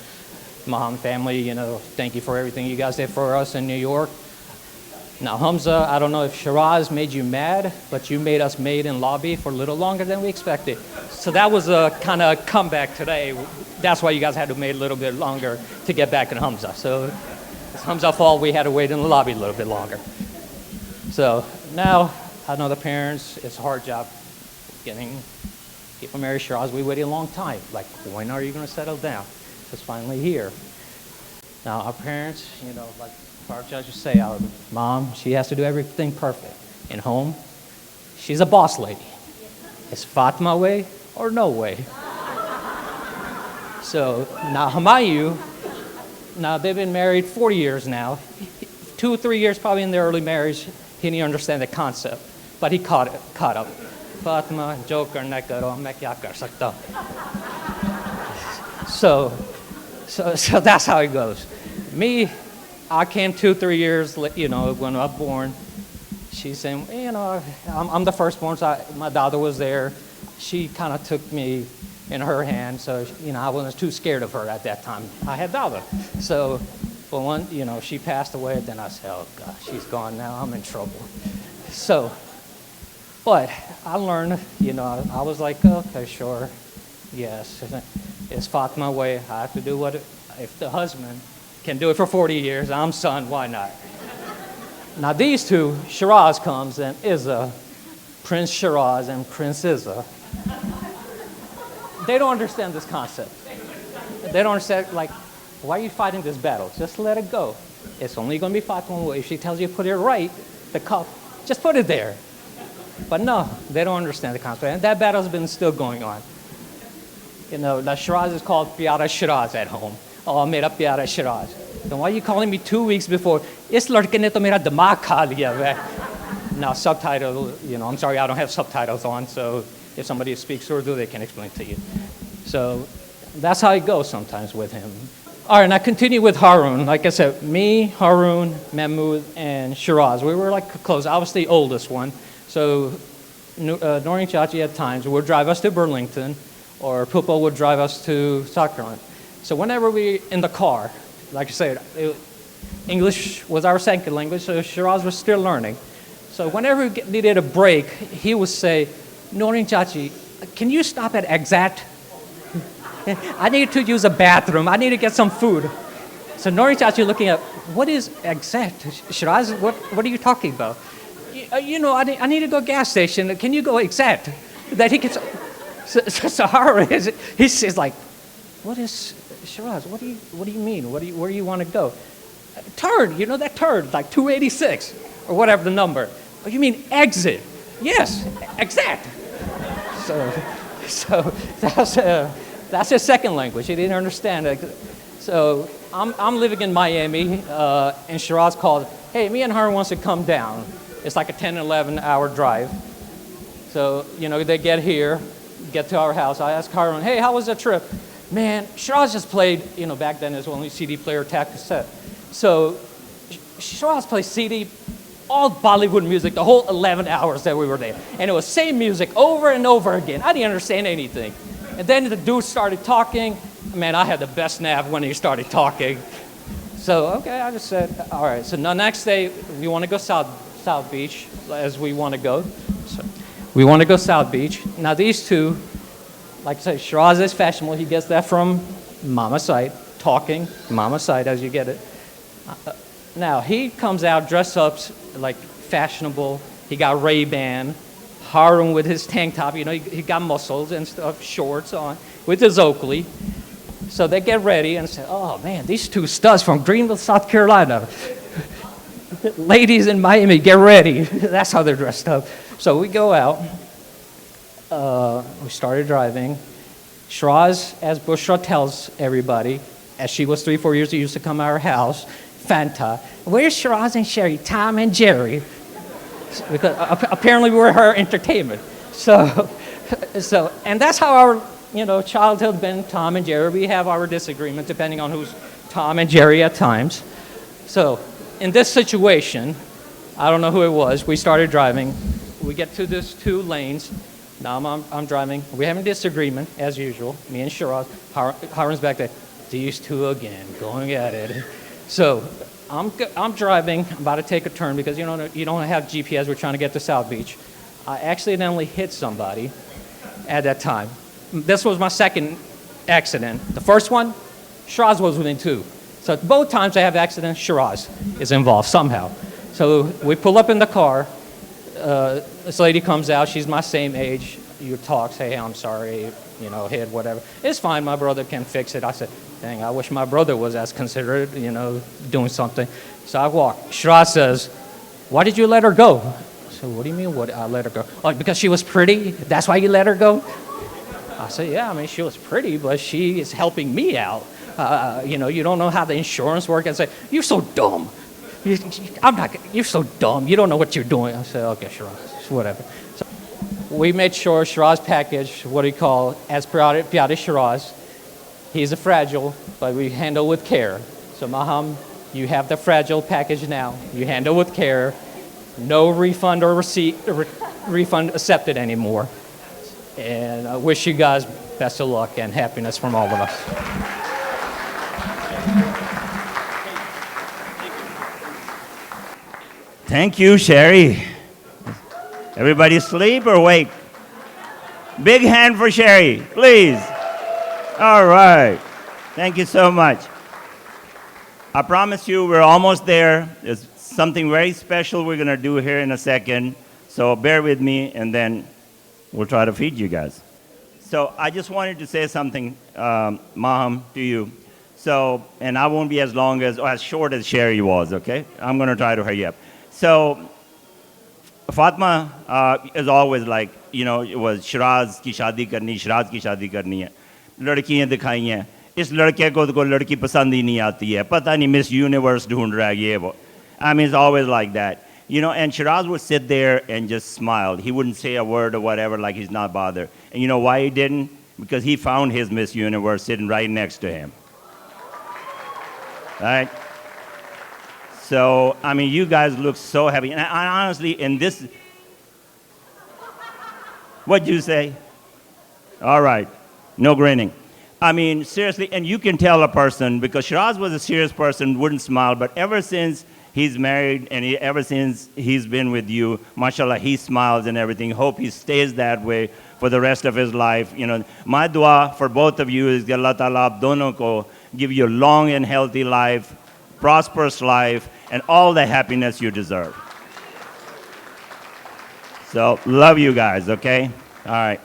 Maham family, you know, thank you for everything you guys did for us in New York. Now, Hamza, I don't know if SHEERAZ made you mad, but you made us made in lobby for a little longer than we expected. So that was a kind of comeback today. That's why you guys had to wait a little bit longer to get back in Hamza. So it's Hamza's fault we had to wait in the lobby a little bit longer. So now, I know the parents, it's a hard job getting people married. SHEERAZ, we waited a long time. Like, when are you going to settle down? It's finally here. Now, our parents, you know, like our judges say, our mom, she has to do everything perfect. In home, she's a boss lady. Is Fatima way or no way? So now Hamayu, now they've been married 40 years now. 2 or 3 years probably in their early marriage, he didn't understand the concept, but he caught up. Fatima, Joker, Nekaro, Mekya kar sakta. So that's how it goes. Me, I came 2-3 years, you know, when I was born. She's saying, you know, I'm the firstborn, so my daughter was there. She kind of took me in her hand, so, you know, I wasn't too scared of her at that time. I had daughter. So, but when, you know, she passed away, then I said, oh, God, she's gone now, I'm in trouble. So, but I learned, you know, I was like, okay, sure, yes. It's Fatima way. I have to do what, if the husband can do it for 40 years, I'm son, why not? Now these two, SHEERAZ comes and Izza, Prince SHEERAZ and Prince Izza. They don't understand this concept. They don't understand, like, why are you fighting this battle? Just let it go. It's only going to be Fatima way. If she tells you to put it right, the cup, just put it there. But no, they don't understand the concept. And that battle's been still going on. You know, the SHEERAZ is called Pyara SHEERAZ at home. Oh, I made up Pyara SHEERAZ. Then why are you calling me 2 weeks before? Is ladke ne to mera dimag kha liya. Now, subtitle, you know, I'm sorry, I don't have subtitles on, so if somebody speaks Urdu, they can explain to you. So that's how it goes sometimes with him. All right, and I continue with Harun. Like I said, me, Harun, Mahmoud, and SHEERAZ, we were like close. I was the oldest one. So Noreen Chachi at times would drive us to Burlington, or Pupo would drive us to South Carolina. So whenever we in the car, like I said, English was our second language, so SHEERAZ was still learning. So whenever we needed a break, he would say, Noreen Chachi, can you stop at Exact? I need to use a bathroom. I need to get some food. So Noreen Chachi looking at, what is Exact? SHEERAZ, what are you talking about? You know, I need to go to a gas station. Can you go Exact? That he gets... So Harun, he says like, what is SHEERAZ? What do you mean? Where do you want to go? Turd, you know that turd, like 286 or whatever the number. Oh, you mean exit? Yes, Exact. So that's his second language. He didn't understand. So I'm living in Miami, and SHEERAZ called, hey, me and Harun wants to come down. It's like a 10, 11 hour drive. So, you know, they get here, get to our house. I ask Harun, hey, how was the trip? Man, SHEERAZ just played, you know, back then it was only CD player, tap cassette. So SHEERAZ played CD, all Bollywood music, the whole 11 hours that we were there. And it was same music over and over again. I didn't understand anything. And then the dude started talking. Man, I had the best nav when he started talking. So, okay, I just said, all right. So the next day, we want to go South Beach, as we want to go. So we want to go South Beach. Now these two, like I said, SHEERAZ is fashionable. He gets that from Mama's side, talking, Mama's side as you get it. Now he comes out dressed up like fashionable. He got Ray-Ban. Harun with his tank top, you know, he got muscles and stuff, shorts on, with his Oakley. So they get ready and say, oh man, these two studs from Greenville, South Carolina. Ladies in Miami, get ready. That's how they're dressed up. So we go out. We started driving. SHEERAZ, as Bushra tells everybody, as she was 3-4 years, she used to come to our house. Fanta. Where's Shiraz and Sherry? Tom and Jerry. Because apparently we're her entertainment. So, and that's how our childhood been, Tom and Jerry. We have our disagreement depending on who's Tom and Jerry at times. So in this situation, I don't know who it was, we started driving. We get to this 2 lanes. Now I'm driving. We're having a disagreement, as usual. Me and Shiraz. Harun's back there. These 2 again, going at it. So I'm driving, I'm about to take a turn because you don't have GPS, we're trying to get to South Beach. I accidentally hit somebody at that time. This was my second accident. The first one, Shiraz was within 2. So both times I have accidents, Shiraz is involved somehow. So we pull up in the car, this lady comes out, she's my same age, you talk, say, hey, I'm sorry, hit, whatever. It's fine, my brother can fix it. I said, dang, I wish my brother was as considerate, doing something. So I walk. Shiraz says, why did you let her go? I said, what do you mean, I let her go? Like, because she was pretty? That's why you let her go? I said, yeah, I mean, she was pretty, but she is helping me out. You don't know how the insurance works. I say, you're so dumb. You're so dumb. You don't know what you're doing. I said, okay, Shiraz, whatever. So we made sure Shiraz package, what do you call, as Pyare Shiraz. He's a fragile, but we handle with care. So Maham, you have the fragile package now. You handle with care. No refund or refund accepted anymore. And I wish you guys best of luck and happiness from all of us. Thank you, Sherry. Everybody asleep or awake? Big hand for Sherry, please. All right. Thank you so much. I promise you we're almost there. There's something very special we're going to do here in a second. So bear with me, and then we'll try to feed you guys. So I just wanted to say something, Maham, to you. So, and I won't be as short as Sherry was, okay? I'm going to try to hurry up. So Fatma is always like, it was Shiraz ki shadi karni, Shiraz ki shadi karni hai. लड़कियां दिखाई हैं इस लड़के को लड़की पसंद ही नहीं आती है पता नहीं मिस यूनिवर्स ढूंढ रहा है ये वो I mean, it's always like that, and Shiraz would sit there and just smile. He wouldn't say a word or whatever, like he's not bothered. And you know why he didn't? Because he found his Miss Universe sitting right next to him. Right? So, I mean, you guys look so happy. And honestly, in this, what'd you say? All right. No grinning. I mean, seriously, and you can tell a person, because Shiraz was a serious person, wouldn't smile, but ever since he's married and ever since he's been with you, mashallah, he smiles and everything. Hope he stays that way for the rest of his life. My dua for both of you is that Allah Ta'ala ab dono ko give you a long and healthy life, prosperous life, and all the happiness you deserve. So, love you guys, okay? All right.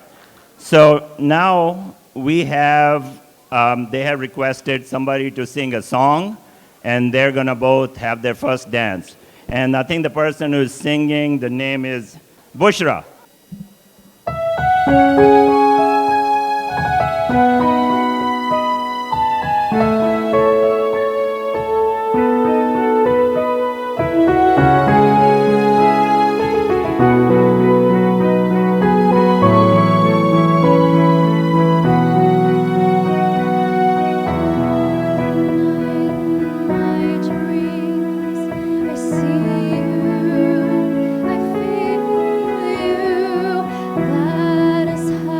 So now we have, they have requested somebody to sing a song, and they're going to both have their first dance. And I think the person who's singing, the name is Bushra. That is how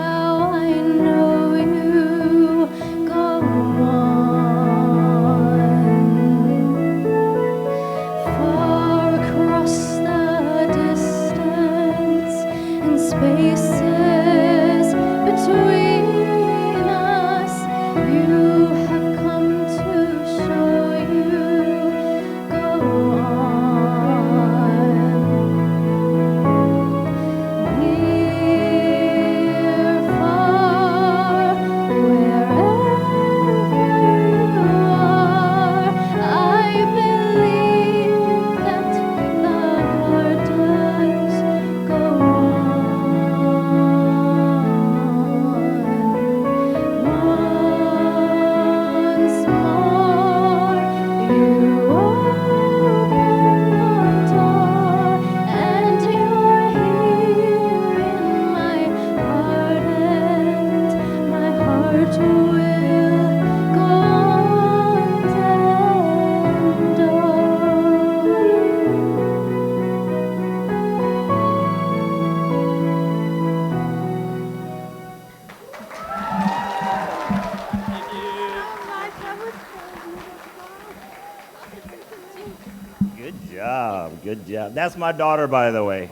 Good job. Good job. That's my daughter, by the way.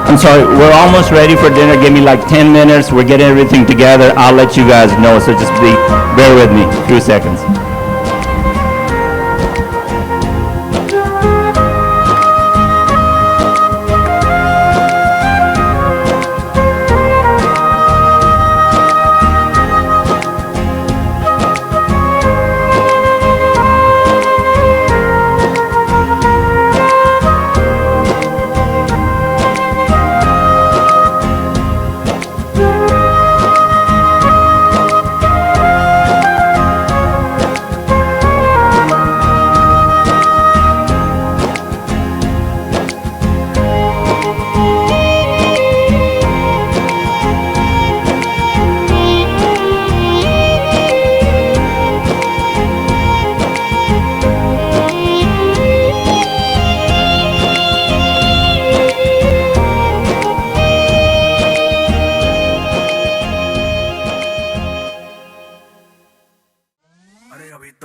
I'm sorry, we're almost ready for dinner. Give me like 10 minutes. We're getting everything together. I'll let you guys know, so just bear with me a few seconds.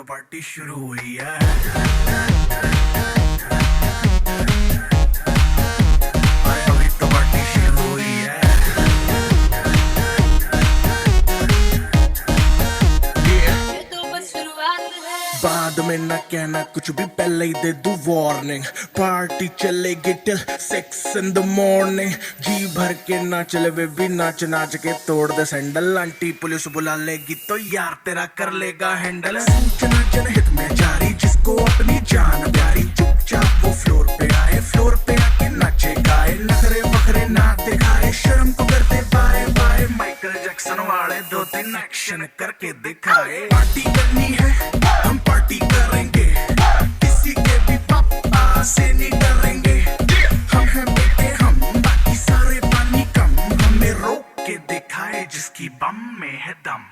Party शुरू हुई है। अभी तो party शुरू हुई है। ये तो बस शुरुआत है। बाद में ना कहना कुछ भी, पहले ही दे दूं वार्निंग। पार्टी चलेगी till 6 in the morning। जी भर के ना चले वे भी नाच नाच के तोड़ दे सैंडल। आंटी पुलिस बुला लेगी तो यार तेरा कर लेगा हैंडल। सूचना जनहित में जारी, जिसको अपनी जान प्यारी, चुपचाप वो फ्लोर पे आए, फ्लोर पे आके नाचे गाए, नखरे बखरे ना दिखाए, शर्म को करते बाय बाय। माइकल जैक्सन वाले 2-3 एक्शन करके दिखाए। पार्टी करनी है हम पार्टी करेंगे, किसी के भी पापा से नहीं डरेंगे। हम हैं बेटे हम, बाकी सारे पानी कम, हमें रोक के दिखाए जिसकी बम में है दम।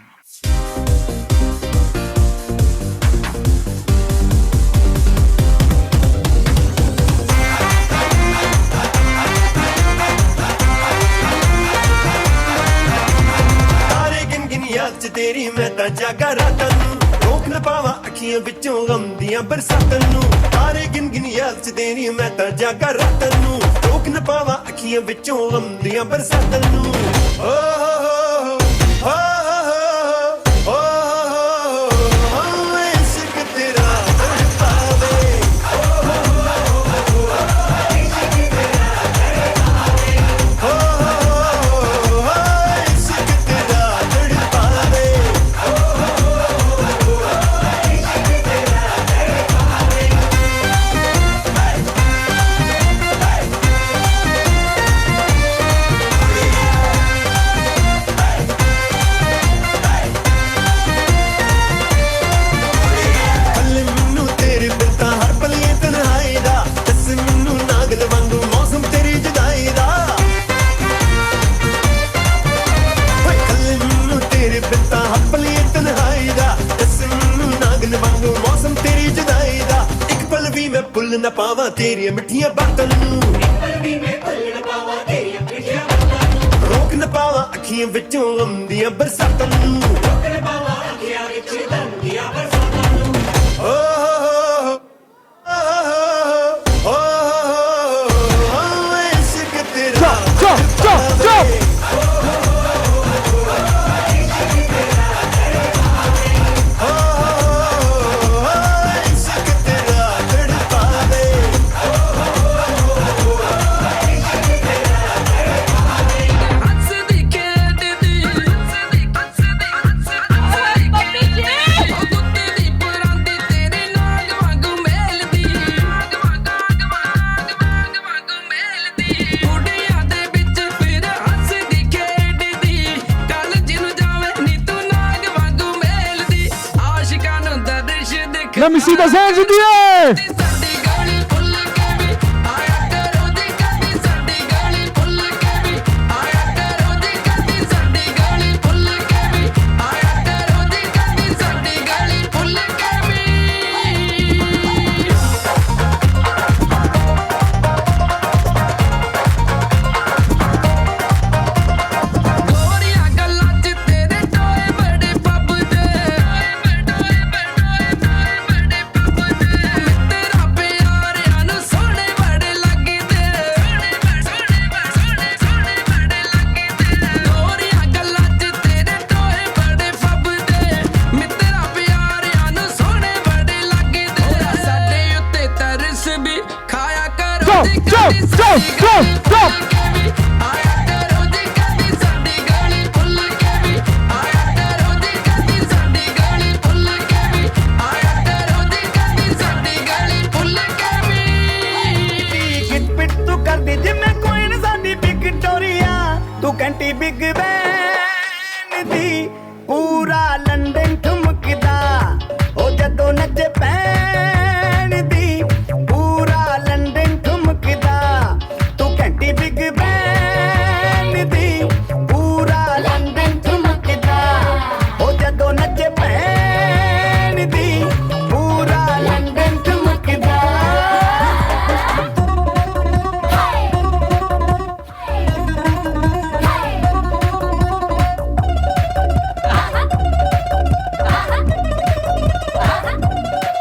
तारे गिन गिन याद च तेरी मैं तां जागा रातां नूं, रोक न पावां अखियां विचों गम दी ਆਉਂਦੀਆਂ ਬਰਸਾਤਾਂ ਨੂੰ ਤਾਰੇ ਗਿਣ ਗਿਣ ਯਾਦ ਚ ਦੇਣੀ ਮੈਂ ਤਾਂ ਜਾਗਾ ਰਾਤਾਂ ਨੂੰ ਰੋਕ ਨਾ ਪਾਵਾਂ ਅੱਖੀਆਂ ਵਿੱਚੋਂ ਆਉਂਦੀਆਂ ਬਰਸਾਤਾਂ ਨੂੰ ਓ ਹੋ ਇਸ਼ਕ ਤੇਰਾ ਤੜਪਾਵੇ ਭੁੱਲ ਨਾ ਪਾਵਾਂ ਤੇਰੀਆਂ ਮਿੱਠੀਆਂ ਬਾਤਾਂ ਨੂੰ ਰੋਕ ਨਾ ਪਾਵਾਂ ਅੱਖੀਆਂ ਵਿੱਚੋਂ ਆਉਂਦੀਆਂ ਬਰਸਾਤਾਂ ਨੂੰ ਇਸ਼ਕ ਤੇਰਾ Let me see those hands in the air!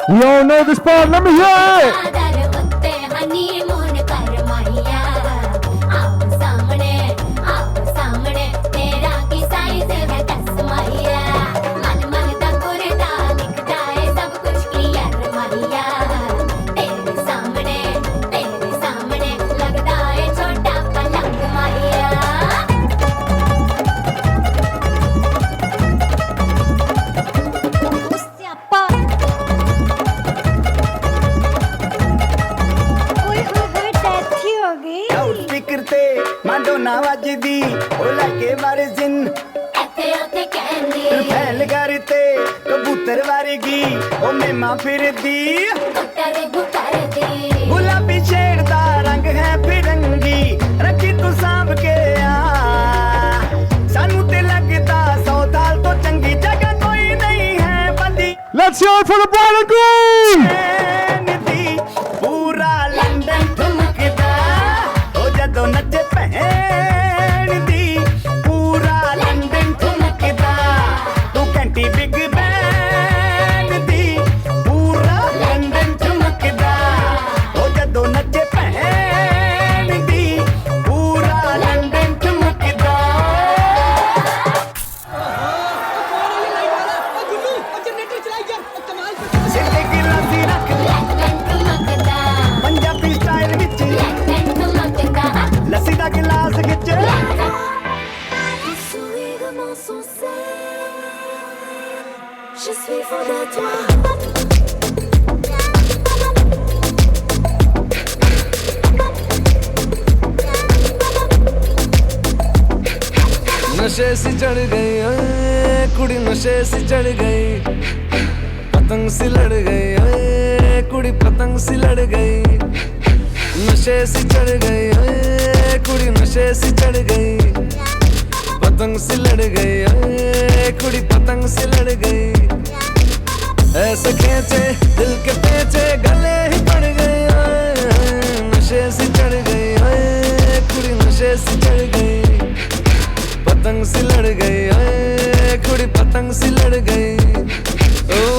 We all know this part, let me hear it! गुलाबी शेर दा रंग है फिरंगी रखी तू सांभ के सानू ते लगदा 100 साल तो चंगी जगह कोई नहीं है बंदी Let's hear it for the bride and groom! पूरा लंदन ठुमकदा ओ जदों नचे भैन दी पूरा लंदन ठुमकदा तू घंटी बिग बैंड दी पूरा लंदन नशे सी चढ़ गई, ओए कुड़ी नशे सी चढ़ गई, पतंग सी लड़ गई, ओए कुड़ी पतंग सी लड़ गई, नशे सी चढ़ गई, ओए कुड़ी नशे सी चढ़ गई, पतंग सी लड़ गई, ओए कुड़ी पतंग सी लड़ गई, ऐसे खींचे दिल के पेचे गले ही पड़ गए, नशे सी चढ़ गई, ओए कुड़ी नशे सी चढ़ गई, पतंग सी लड़ गई, ओए कुड़ी पतंग सी लड़ गई,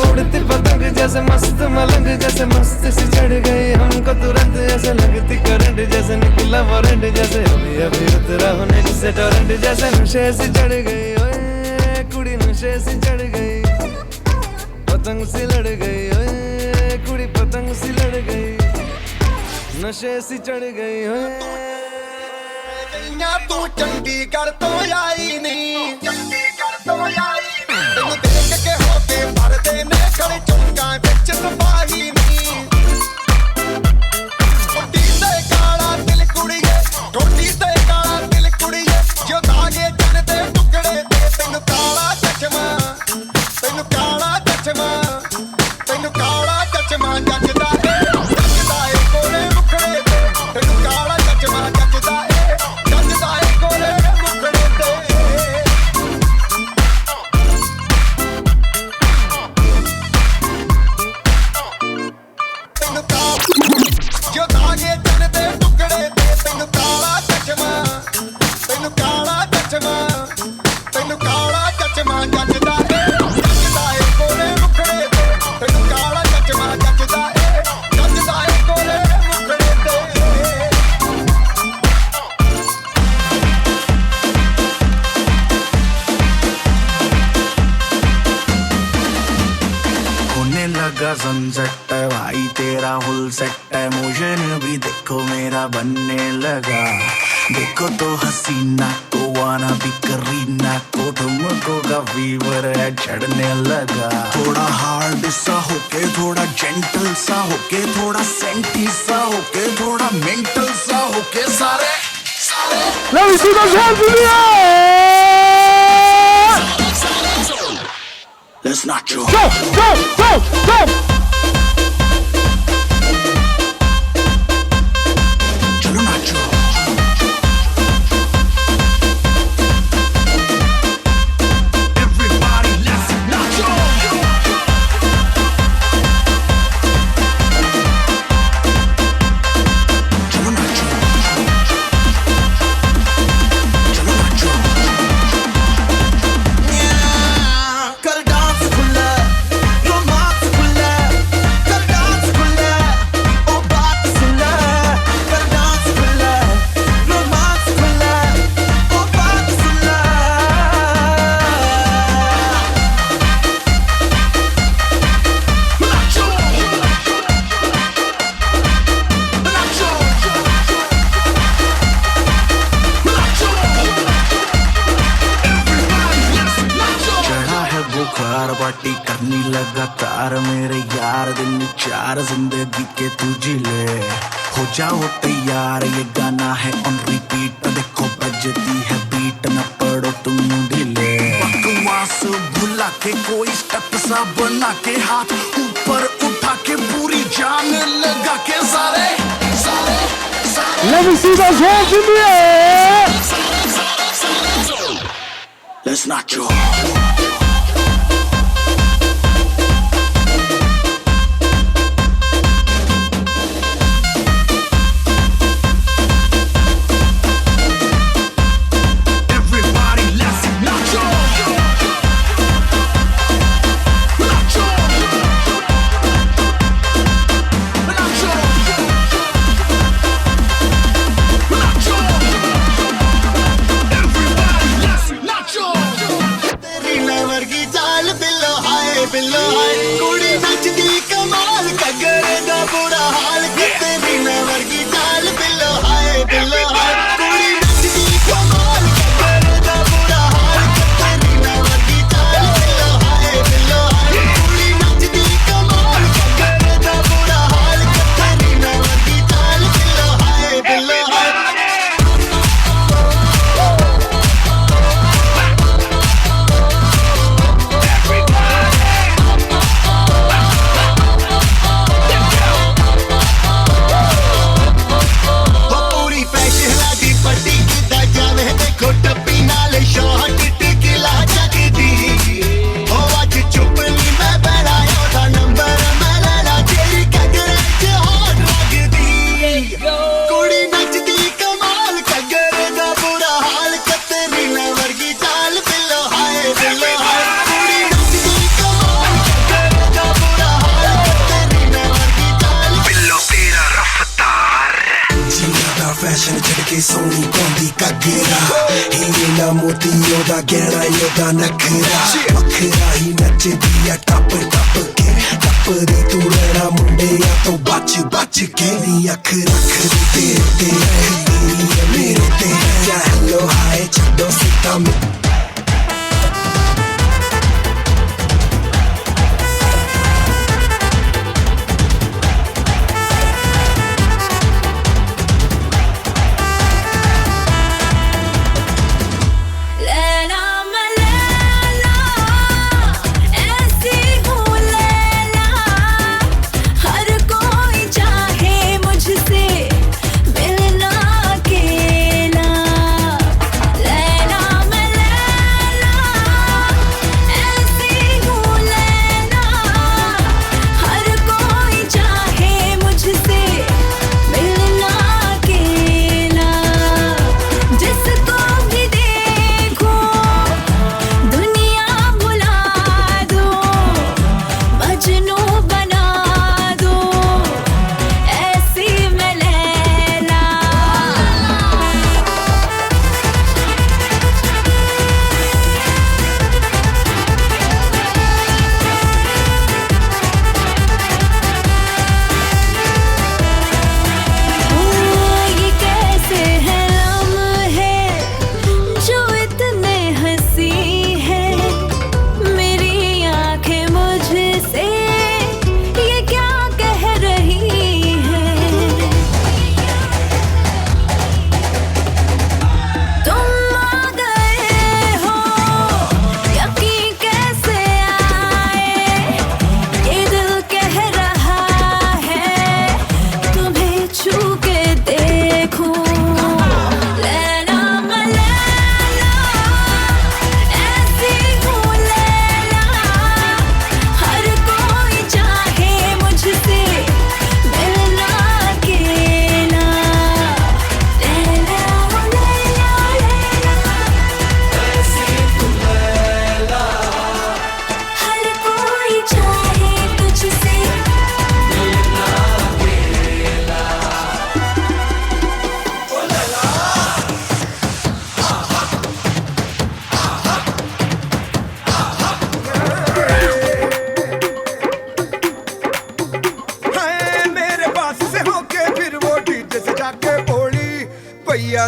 उड़ती पतंग जैसे मस्त मलंग जैसे मस्त सी चढ़ गई, हमको तुरंत ऐसे लगती करंट जैसे निकला वारंट जैसे अभी अभी उतरा होने से टोरेंट जैसे नशे सी चढ़ गई, ओए कुड़ी नशे सी चढ़ गई, पतंग सी लड़ गई, ओए कुड़ी पतंग सी लड़ गई, नशे सी चढ़ गई, ओए तू चंडीगढ़ तो आई नहीं, चंडीगढ़ तो आई नहीं, तेनू देख के होके भरदे ने खड़े चौंका विच सिपाही नहीं, कोटी ते काला दिल कुड़ीए, कोटी ते काला दिल कुड़ीए, जो धागे जन दे टुकड़े ते तेनू काला चश्मा, तेनू काला चश्मा, तेनू काला चश्मा जचदा ए कोले मुखड़े ते, तेनू काला चश्मा जचदा ए कोले मुखड़े ते। जो धागे जन दे टुकड़े ते तेनू काला चश्मा, तेनू काला चश्मा, तेनू काला चश्मा जचदा ए कोले मुखड़े ते, तेनू काला चश्मा जचदा ए कोले मुखड़े ते। होने लगा सनसेट है भाई तेरा हुल सेट है, मोशन भी देखो मेरा बनने लगा, देखो तो हसीना को वाना भी करीना को, तुमको का फीवर है चढ़ने लगा, थोड़ा हार्ड सा होके थोड़ा जेंटल सा होके, थोड़ा सेंटी सा होके थोड़ा मेंटल सा होके, सारे सारे Let me see those hands in the air! Let's not joke. Go, go, go, go! चलो नाचो, everybody let's nacho, चलो नाचो, चलो नाचो, कर डांस खुला, रोमांस खुला, कर डांस खुला, ओ बात सुना, कर डांस खुला, रोमांस खुला, ओ बात सुना, नाचो, नाचो, नाचो, चढ़ा है बुखार पार्टी करनी लगातार, मेरे यार दिन चार जिंदगी के तुझे ले, हो जाओ तैयार ये गाना है ऑन रिपीट, देखो बजती है बीट न पड़ो तुम ढीले, बकवास भुला के कोई स्टेप सा बना के हाथ ऊपर उठा के पूरी जान लगा के, सारे सारे सारे Let me see those hands in the air! Let's not joke. Everybody let's nacho, nacho, nacho, nacho, everybody let's nacho. के सोनी पांदी घगरा हीरे ना मोती ओदा गहना ओदा नखरा बखरा ही नचदी आ टप टप के टपदी तू रहना मुंडे या तो बच बच के नी अख रख दे तेरे तेरी मेरे ते क्या हेलो हाय छड्डो सीता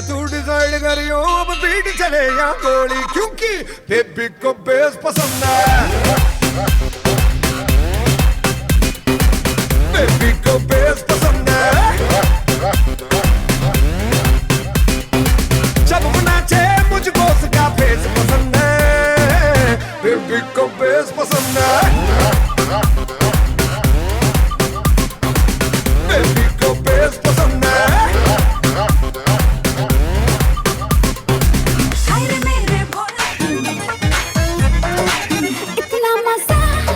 तू डिसाइड करियो अब बीट चले या गोली क्योंकि बेबी को बेस पसंद है बेबी को बेस पसंद है जब वो नाचे मुझको उसका फेस पसंद है बेबी को बेस पसंद है बेबी को बेस पसंद है इतना मजा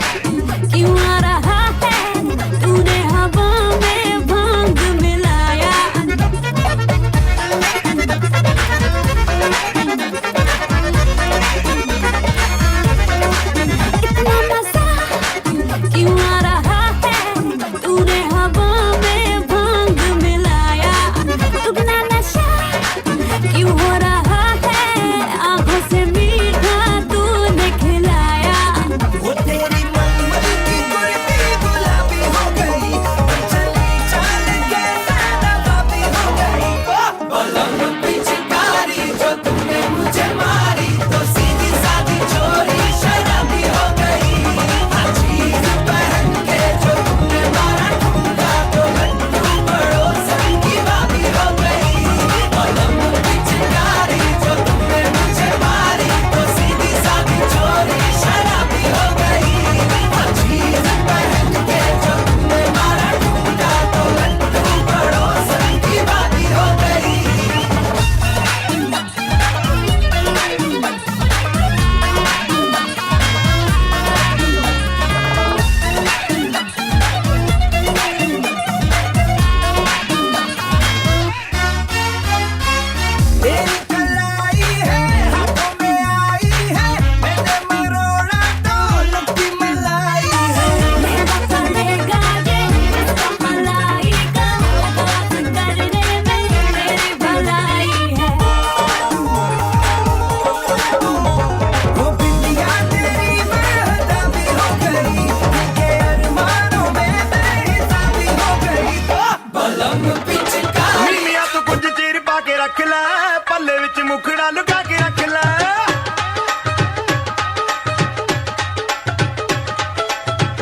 ਲੈ ਪੱਲੇ ਵਿੱਚ ਮੁਖੜਾ ਲੁਕਾ ਕੇ ਰੱਖ ਲੈ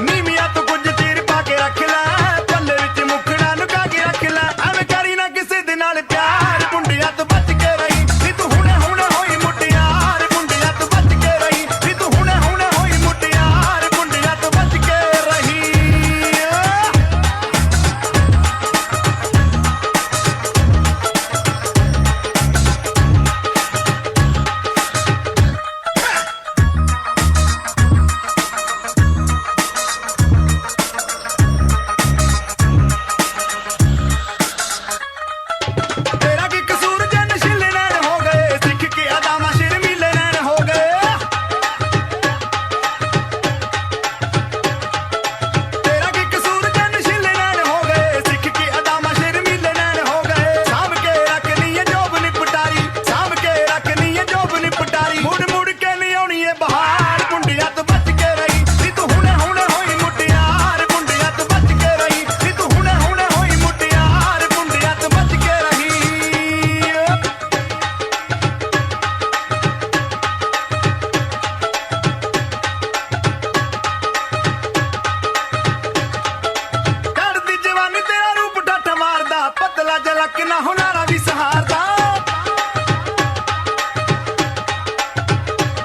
ਨੀਵੀਆਂ ਤੋਂ ਕੁਝ ਚੀਰ ਪਾ ਕੇ ਰੱਖ ਲੈ ਪੱਲੇ ਵਿੱਚ ਮੁਖੜਾ ਲੁਕਾ ਕੇ ਰੱਖ ਲੈ ਐਵੇਂ ਕਰੀ ਨਾ ਕਿਸੇ ਦੇ ਨਾਲ ਪਿਆਰ ਮੁੰਡਿਆਂ ਤੋਂ ਬਚ ਕੇ ਰਹੀ ਨੀ ਤੂੰ ਹੁਣੇ ਹੁਣੇ ਹੋਈ ਮੁਟਿਆਰ ਮੁੰਡਿਆਂ ਤੋਂ ਬਚ ਕੇ ਰਹੀ ਨੀ ਤੂੰ ਹੁਣੇ ਹੁਣੇ ਹੋਈ ਮੁਟਿਆਰ ਮੁੰਡਿਆਂ ਤੋਂ ਬਚ ਕੇ ਰਹੀ तेरा की कसूर जन शिले नैन हो गए सिख के अदामा शर्मीले नैन हो गए तेरा की कसूर जन शिले नैन हो गए सिख के अदामा शर्मीले नैन हो गए साम के रखनी है जोब निपटारी साम के रखनी है जोब निपटारी मुड़ मुड़ के नहीं आनी है बहार मुंडिया तो बच के रही नी तू हुणे हुणे होई मुटियार मुंडिया तो बच के रही नी तू हुणे हुणे होई मुटियार मुंडिया तो बच के रही करदी जवानी तेरा रूप डट मारदा पतला जलक ना हुनारा भी सहारदा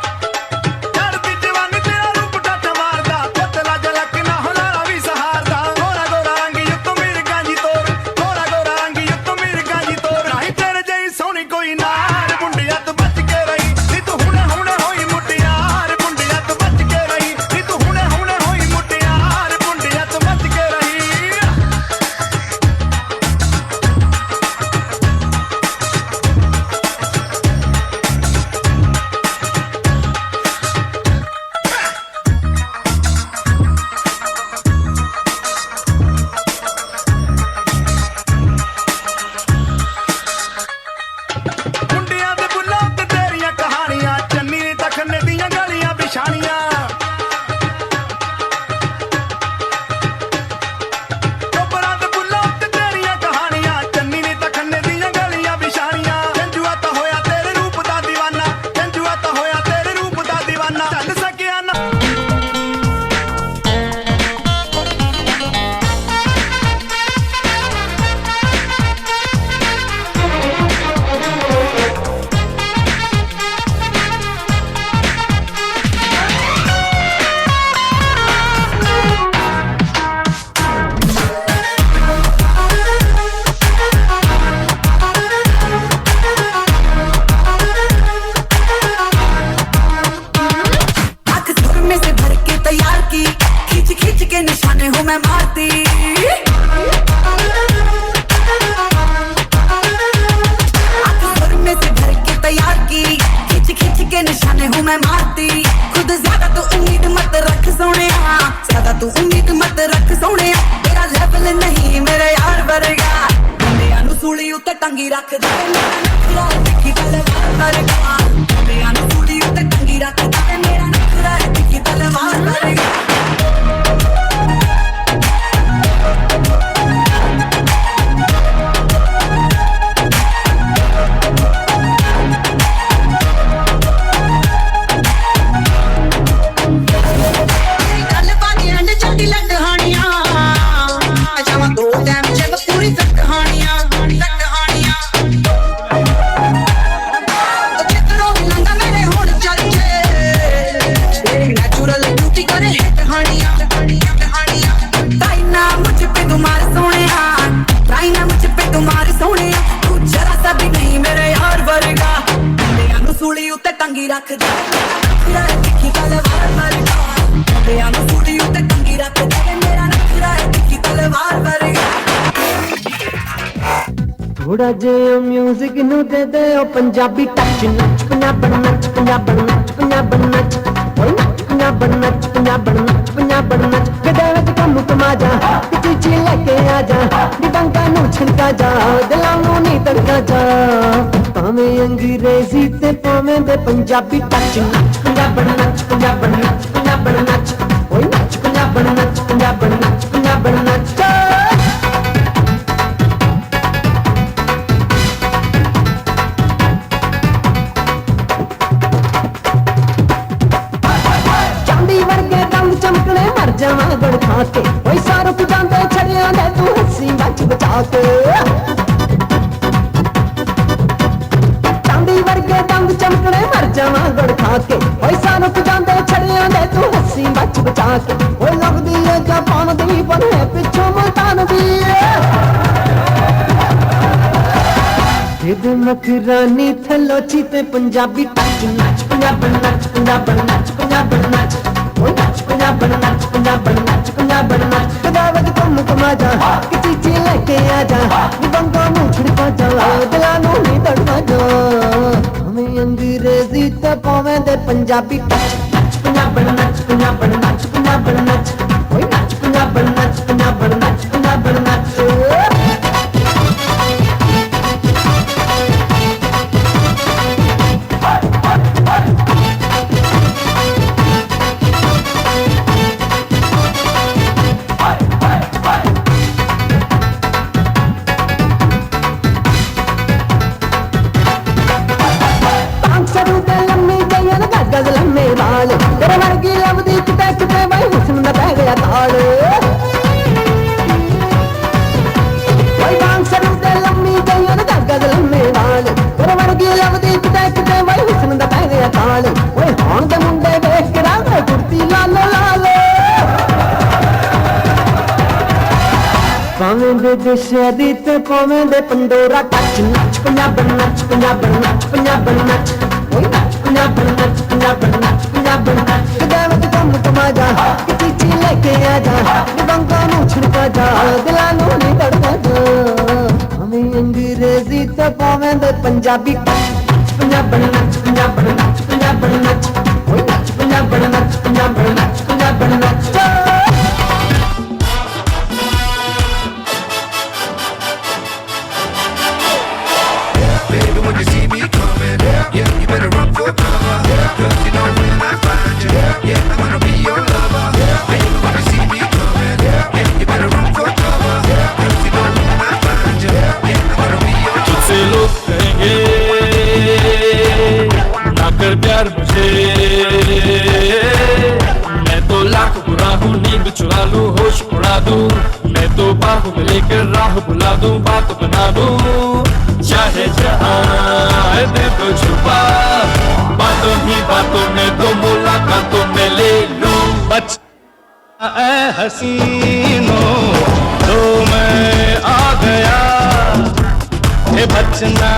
करदी जवानी तेरा रूप डट मारदा पतला जलक ना हुनारा भी सहारदा गोरा गोरा रंग युक्त मेरे गांजी तोर गोरा गोरा रंग युक्त मेरे गांजी तोर नहीं तेरे जई सोनी कोई नार मुंडिया तो बच के रही नी तू हुणे हुणे होई मुटियार मुंडिया तो बच के रही नी तू हुणे हुणे होई मुटियार मुंडिया तो बच के रही ਮੁੰਡਿਆਂ ਦੇ ਬੁੱਲਾਂ ਤੇ ਤੇਰੀਆਂ ਕਹਾਣੀਆਂ ਚੰਨੀ ਨੇ ਤਖਨੇ ਦੀਆਂ ਗਲੀਆਂ ਵਿਛਾਣੀਆਂ ਟੋਬਰਾਂ ਦੇ ਬੁੱਲਾਂ ਤੇ ਤੇਰੀਆਂ ਕਹਾਣੀਆਂ ਚੰਨੀ ਨੇ ਤਖਨੇ ਦੀਆਂ ਗਲੀਆਂ ਵਿਛਾਣੀਆਂ ਕੰਜੂਆ ਤਾਂ ਹੋਇਆ ਤੇਰੇ ਰੂਪ ਦਾ دیਵਾਨਾ ਕੰਜੂਆ ਤਾਂ ਹੋਇਆ ਤੇਰੇ ਰੂਪ ਦਾ دیਵਾਨਾ ਚੱਲ ਸਕਿਆ ਨਾ आंख सुर में से भर के तैयार की खींच खींच के निशाने हूँ मैं मारती आंख सुर में से भर के तैयार की खींच खींच के निशाने हूँ मैं मारती खुद ज्यादा तू उम्मीद मत रख सोने ज्यादा तू उम्मीद मत रख सोने तेरा लेवल नहीं मेरे यार वर्गा मुंडियां नू सूली उत्ते टंगी रख दे मेरा नखरा दिखी तलवार वर्गा मुंडियां नू सूली उत्ते टंगी रख दे मेरा नखरा दिखी तलवार वर्गा गल बाजी अंड चंडी लग हानियां जावा दो टाइम जब पूरी तक हानियां जितनो भी लंगा मेरे होड़ चल के नेचुरल ब्यूटी करे हिट हानियां ताई ना मुझ पे तुम्हारे सोने ताई ना मुझ पे तुम्हारे सोने तू जरा सा भी नहीं मेरे यार वर्गा मुंडियां नू सूली उत्ते टंगी रख दे नखरा दिखी तलवार वर्गा मुंडियां नू सूली उत्ते टंगी रख दे मेरा नखरा दिखी तलवार वर्गा थोड़ा जिहा म्यूजिक नू दे दे ओ पंजाबी टच नच पंजाबन नच पंजाबन नच पंजाबन नच ओए नच पंजाबन नच पंजाबन नच पंजाबन नच गदे विच कम कमा जा चीची लेके आ जा दिबांगा नू छनका जा दिलां नू नी तड़का जा भावें अंग्रेजी ते भावें दे पंजाबी टच नच पंजाबन नच पंजाबन नच पंजाबन नच ओए नच पंजाबन नच पंजाबन नच पंजाबन नच खा के चांदी वर्गे दंद चमकने मर जावा गुड़ खा के ओए सानू जांदे छड़ियां दे तू हस्सी बच बचा के ओए लगदी है जापान दी बने पिछों मुल्तान दी जिद मखरानी थलोची ते पंजाबी टच नच पंजाबन नच पंजाबन नच पंजाबन नच ओए नच पंजाबन नच पंजाबन नच पंजाबन नच कदावत तुम कमा जा कि चीची लेके आ जा निबंगा मुंह छिड़का जा दिला नू नी तड़वा जा हमें अंग्रेजी ते पावे दे पंजाबी टच नच पंजाबन नच पंजाबन नच पंजाबन नच ओए नच पंजाबन नच पंजाबन नच पंजाबन नच गज लम्मे बाल तेरे वर्गी लभदी किते किते भाई हुस्न दा पै गया ताल भाई बांग सरू ते लम्मी गईन गज लम्मे बाल तेरे वर्गी लभदी किते किते भाई हुस्न दा पै गया ताल ओए हाण दे मुंडे देख के रंग कुर्ती लाल लाल पावे दे दिशा दी ते पावे दे पंडोरा टच नच पंजाबन नच पंजाबन नच पंजाबन नच ओए नच पंजाबन नच पंजाबन नच पंजाबन नच कदावत तुम कमा जा कि चीची लेके आ जा निबंगा नू छिड़का जा दिला नू नी तड़का जा हमें अंग्रेजी ते पावे दे पंजाबी टच पंजाबन नच पंजाबन नच पंजाबन नच ओए नच पंजाबन नच पंजाबन नच पंजाबन नच प्यार मुझे मैं तो लाख बुरा हूँ नींद चुरा लूँ होश उड़ा दूँ मैं तो बाहों में लेकर राह बुला दूँ बात बना दूँ चाहे जहाँ दे तो छुपा बातों ही बातों में तो मुलाकातों में ले लूँ बच ऐ हसीनों तो मैं आ गया हे बचना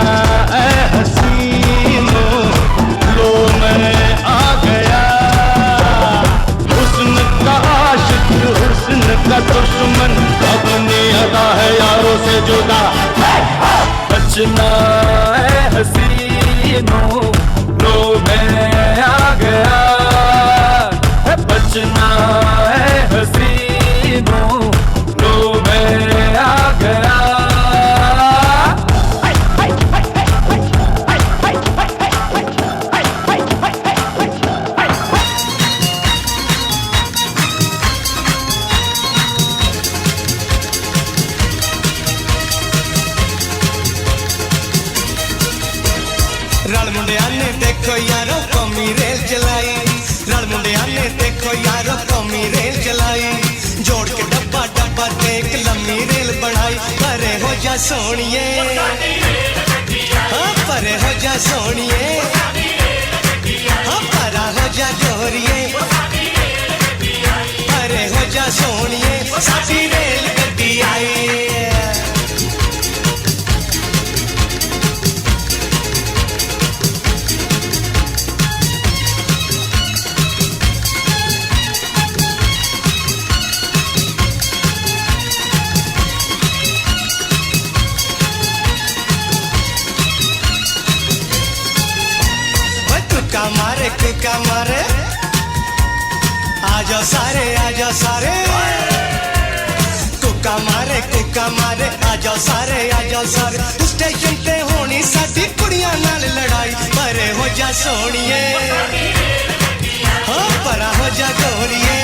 ऐ हसीनों लो मैं आ गया हुस्न का आशिक हुस्न का दुश्मन अपनी अदा है यारों से जुदा बचना है हसीनों लो मैं आ गया बचना है हसीनों लो मैं आ गया रल मुंडिया ने देखो यारो कौमी रेल चलाई रल मुंडिया ने देखो यारो कौमी रेल चलाई जोड़ के डब्बा डब्बा एक लम्मी रेल बनाई परे हो जा सोनिए हाँ परे हो जा सोनिए हाँ परा हो जा गोरिए परे हो जा सोनिए साथी रेल गड्डी आई कुका मारे आजा सारे कुका मारे आजा सारे स्टेशन ते होनी साडी कुड़ियां नाल लड़ाई परे हो जा सोनिए हाँ परा हो जा गोरिए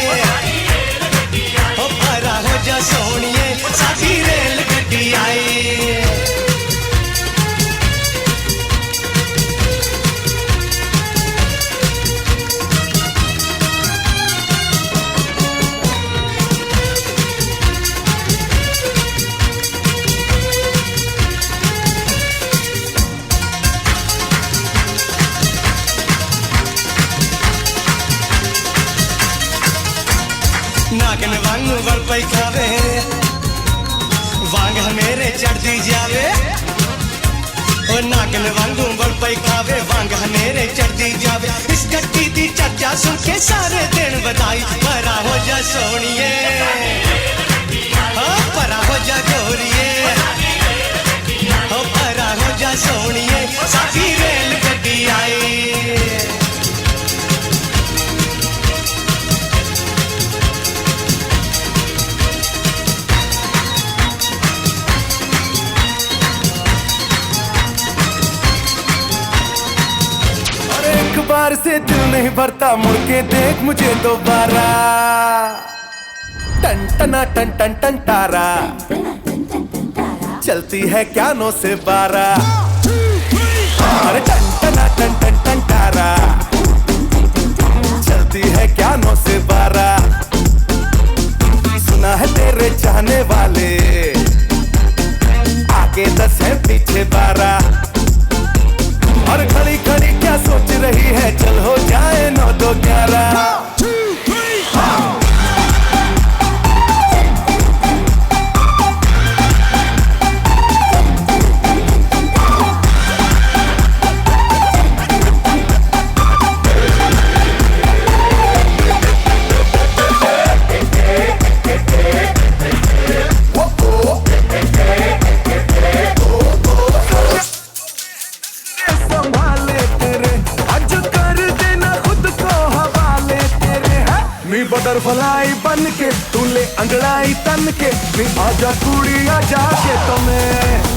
हो परा हो जा सोनिए साडी रेल गड्डी आई पई खावे वांग मेरे चढ़दी जावे ओ नागन वांगू बड़ पई खावे वांग मेरे चढ़दी जावे इस गट्टी दी चर्चा सुन के सारे दिन बधाई परा हो जा सोनिए हाँ परा हो जा गोरिए हो परा हो जा सोनिए साथी रेल गड्डी आई एक बार से दिल नहीं भरता मुड़ के देख मुझे दोबारा टन टना टन टन टन तारा चलती है क्या 9 से 12 अरे टन टना टन टन टन तारा चलती है क्या 9 से 12 सुना है तेरे चाहने वाले आगे 10 है पीछे 12 और खड़ी खड़ी क्या सोच रही है चल हो जाए 9 2 11 बटरफ्लाई बन के तू ले अंगड़ाई तन के नी आजा कुड़ी आजा के तुम्हें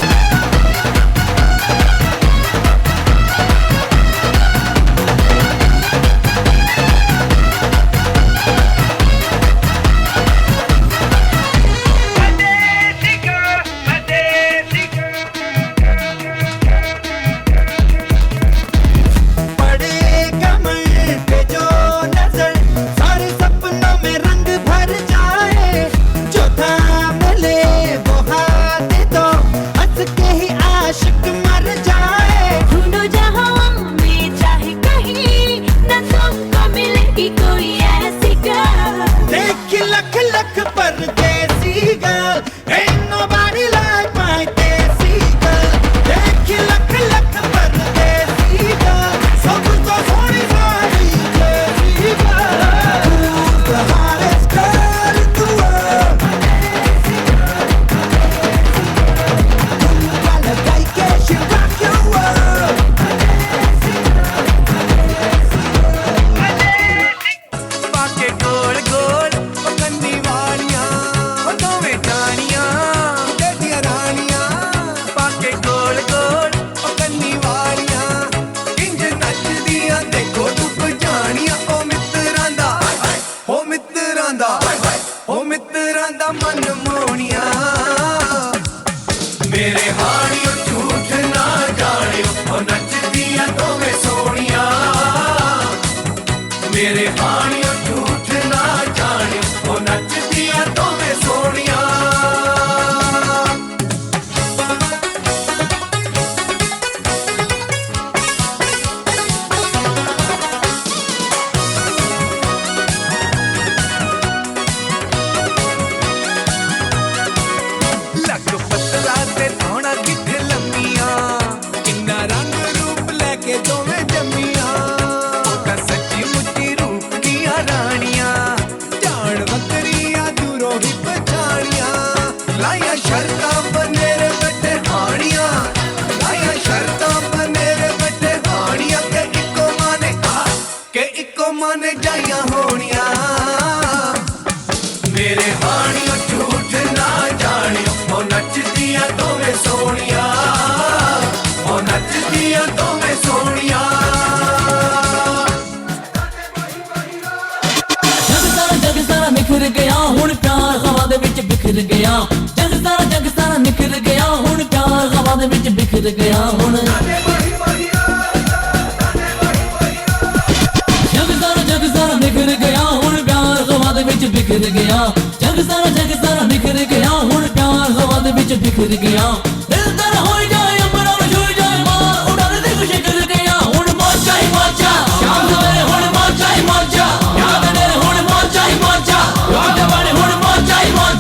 Maucha,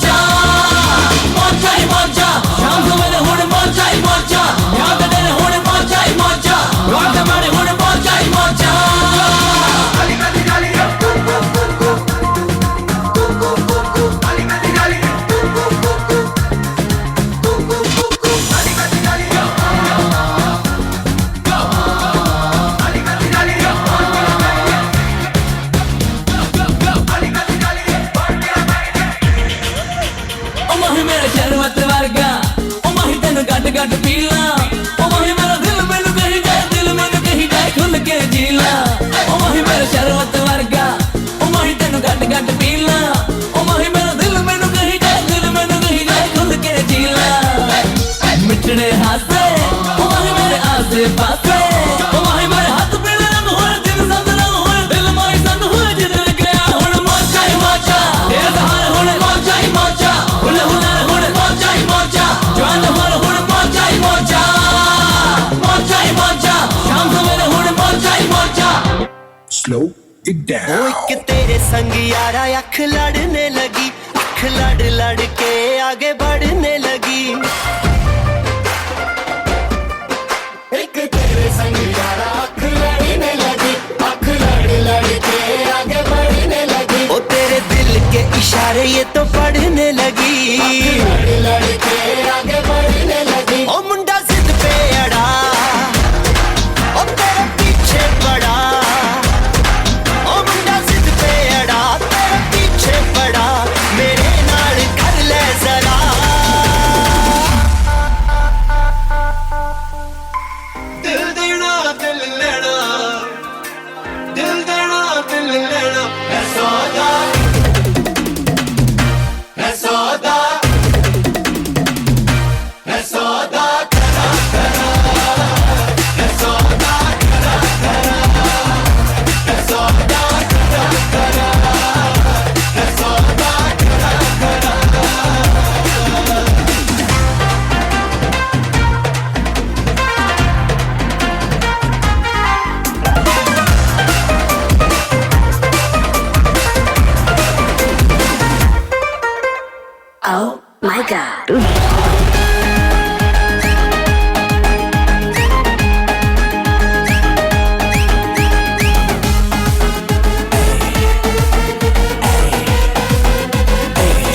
गट पीला ओ माही मेरा दिल मैनू कही जाए दिल मैनू कही जाए खुल के जीला ओ माही मेरा शरबत वर्गा ओ माही तेनू गट गट पीला ओ माही मेरा दिल मैनू कही जाए दिल मैनू कही जाए खुल के जीला मिठड़े हाथे ओ माही मेरे आसे पासे ओ माही मेरे हाथ पे रंग होए दिल संग रंग होए दिल माही संग होए जिधर गया हुण मौजा ही मौजा तेरे सहारे हुण मौजा ही मौजा हुण हुण हुण मौजा ही मौजा जवान हुण हुण मौजा ही मौजा मौजा ही मौजा शाम सवेरे हुण मौजा ही मौजा Slow it down. ओ एक तेरे संग यारा अख लड़ने लगी अख लड़ लड़ के आगे बढ़ने लगी एक तेरे संग यारा अख लड़ने लगी अख लड़ लड़ के आगे बढ़ने लगी ओ तेरे दिल के इशारे ये तो पढ़ने लगी अख लड़ लड़ के आगे बढ़ने लगी ओ मुंडा जिद पे अड़ा ओ तेरे पीछे पड़ा ओ मुंडा जिद पे अड़ा तेरे पीछे पड़ा मेरे नाल कर ले जरा दिल देना दिल लेना दिल देना दिल लेना है सौदा है सौदा है सौदा करा करा है सौदा करा करा है सौदा करा करा है सौदा करा करा Oh my God.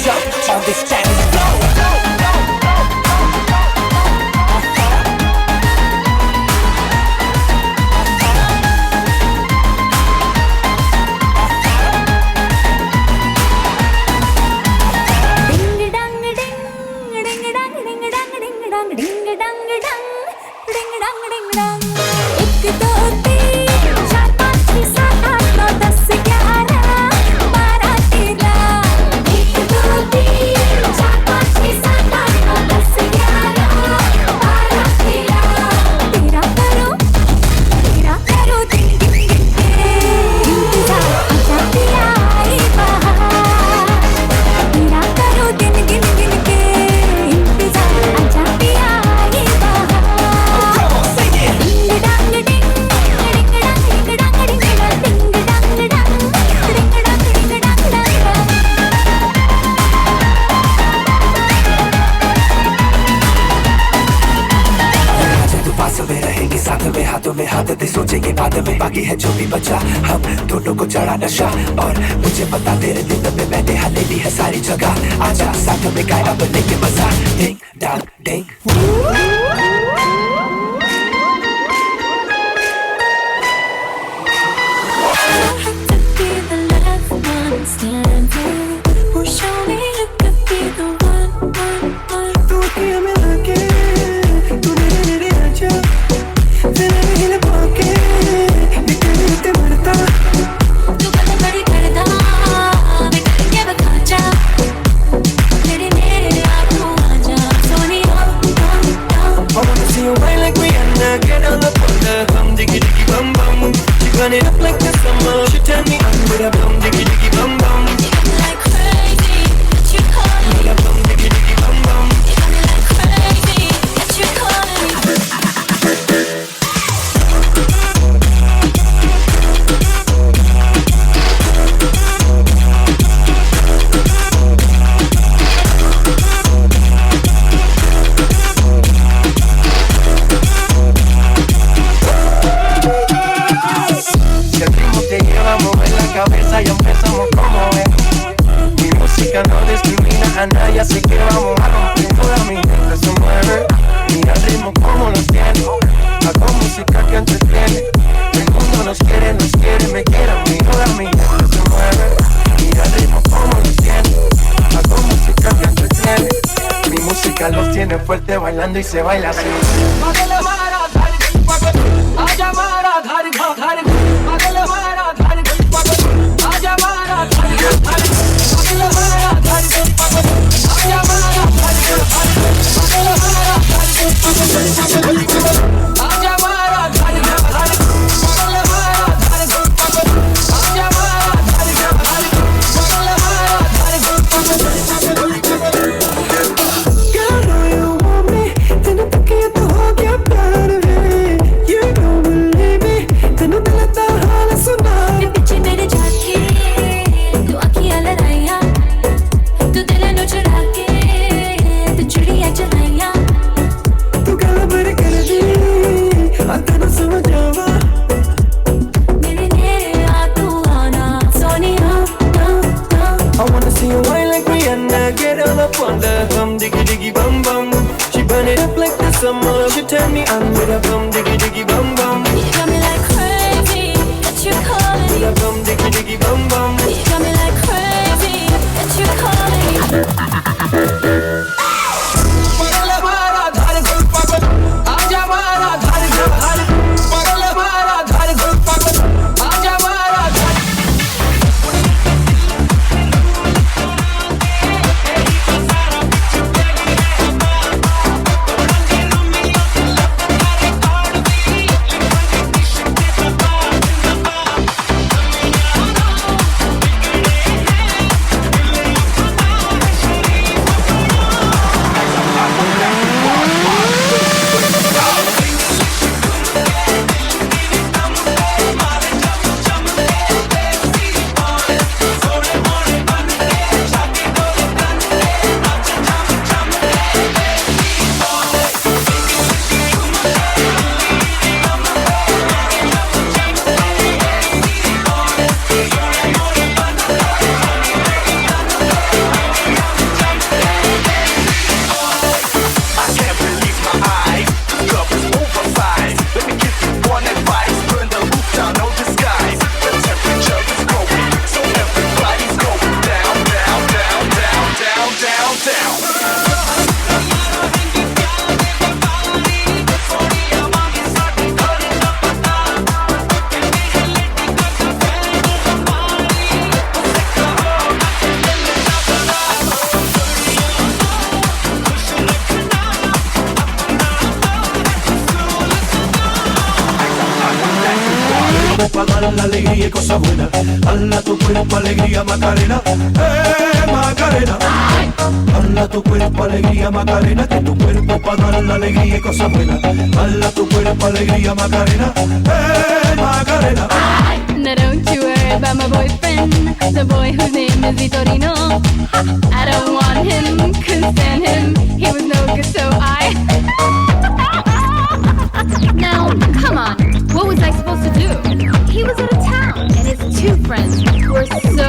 Jump on this dance floor. Ding dang ding, ding dang ding dang ding dang ding dang dang, ding dang ding dang. एक दो तीन चार पाँच छः सात आठ नौ 10 11 12 13. एक दो तीन चार पाँच छः सात आठ नौ 10 11 12 13. तेरा करो दिन गिन गिन के इंतजार आजा पिया आई बहार. तेरा करो दिन गिन गिन के इंतजार आजा पिया आई बहार. डिंग डांग डिंग डिंग डांग डिंग डांग डिंग डांग डिंग डांग डांग डिंग डांग डिंग डांग डांग. आज तू पास में रहेंगे साथ में हाथों में हाथ दे सोचेंगे बाद में बाकी है जो भी बचा हम दोनों को चढ़ा नशा और मुझे पता तेरे दिल में मैंने हलेली है सारी जगह आजा साथ में गाए अब लेके मजा डिंग डांग डिंग Be the last one standing. Who show me you could be the one. तू किया मिला के तू मेरे मेरे आजा तेरे मिल पाके निकल ते मरता तू कदम बड़ी करदा मैं करके बता जा तेरे मेरे आँखों आजा Sonia. I wanna see you right like Rihanna. Get on the border, bum diggy diggy bum bum. She run it up like the summer. She turn me on with a bum diggy diggy bum bum. Like crazy, that you calling me. With a bum diggy diggy bum bum. You got me like crazy, that you calling me. जब bailando y se baila así. Summer, she turn me on with a bum diggy diggy bum bum. You got me like crazy that you're calling me. With a bum diggy diggy bum bum. You got me like crazy that you're calling me. Pa' dar la alegría y cosas buenas. Hala tu cuerpo, alegría, Macarena. Macarena. Hala tu cuerpo, alegría, Macarena. Que tu cuerpo pa' dar la alegría y cosas buenas. Hala tu cuerpo, alegría, Macarena. Macarena. Now don't you worry about my boyfriend, the boy whose name is Vitorino. I don't want him, couldn't stand him, he was no good, so I Now, come on, what was I supposed to do? He was out of town, and his two friends were so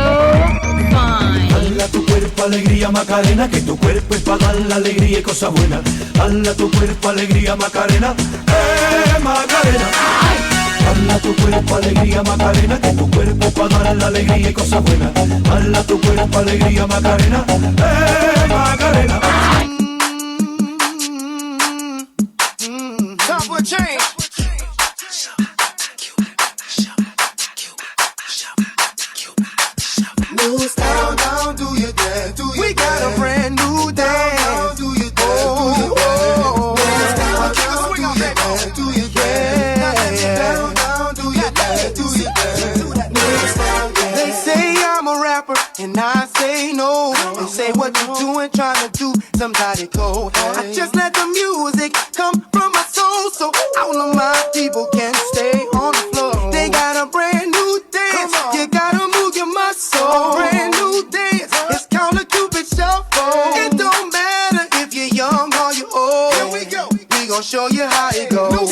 fine. Hala tu cuerpo, alegría, Macarena. Que tu cuerpo es pa' dar la alegría y cosas buenas. Hala tu cuerpo, alegría, Macarena. Macarena. Hala tu cuerpo, alegría, Macarena. Que tu cuerpo pa' dar la alegría y cosas buenas. Hala tu cuerpo, alegría, Macarena. Macarena. Time for a change. New style, down, do your dance. We got a brand new dance. Down, do your dance. Oh, new style, down, do your dance. Do your dance. Down, down, do your dance. Do your dance. New style, dance. They say I'm a rapper, and I say no. They say what you doing, trying to do somebody cold. I just let the music come from my soul, so all of my people can stay on the floor. They got a brand new dance. You gotta move your muscle. Brand new dance. It's called a Cupid Shuffle. It don't matter if you're young or you're old. Here we go. We gon' show you how it goes. No,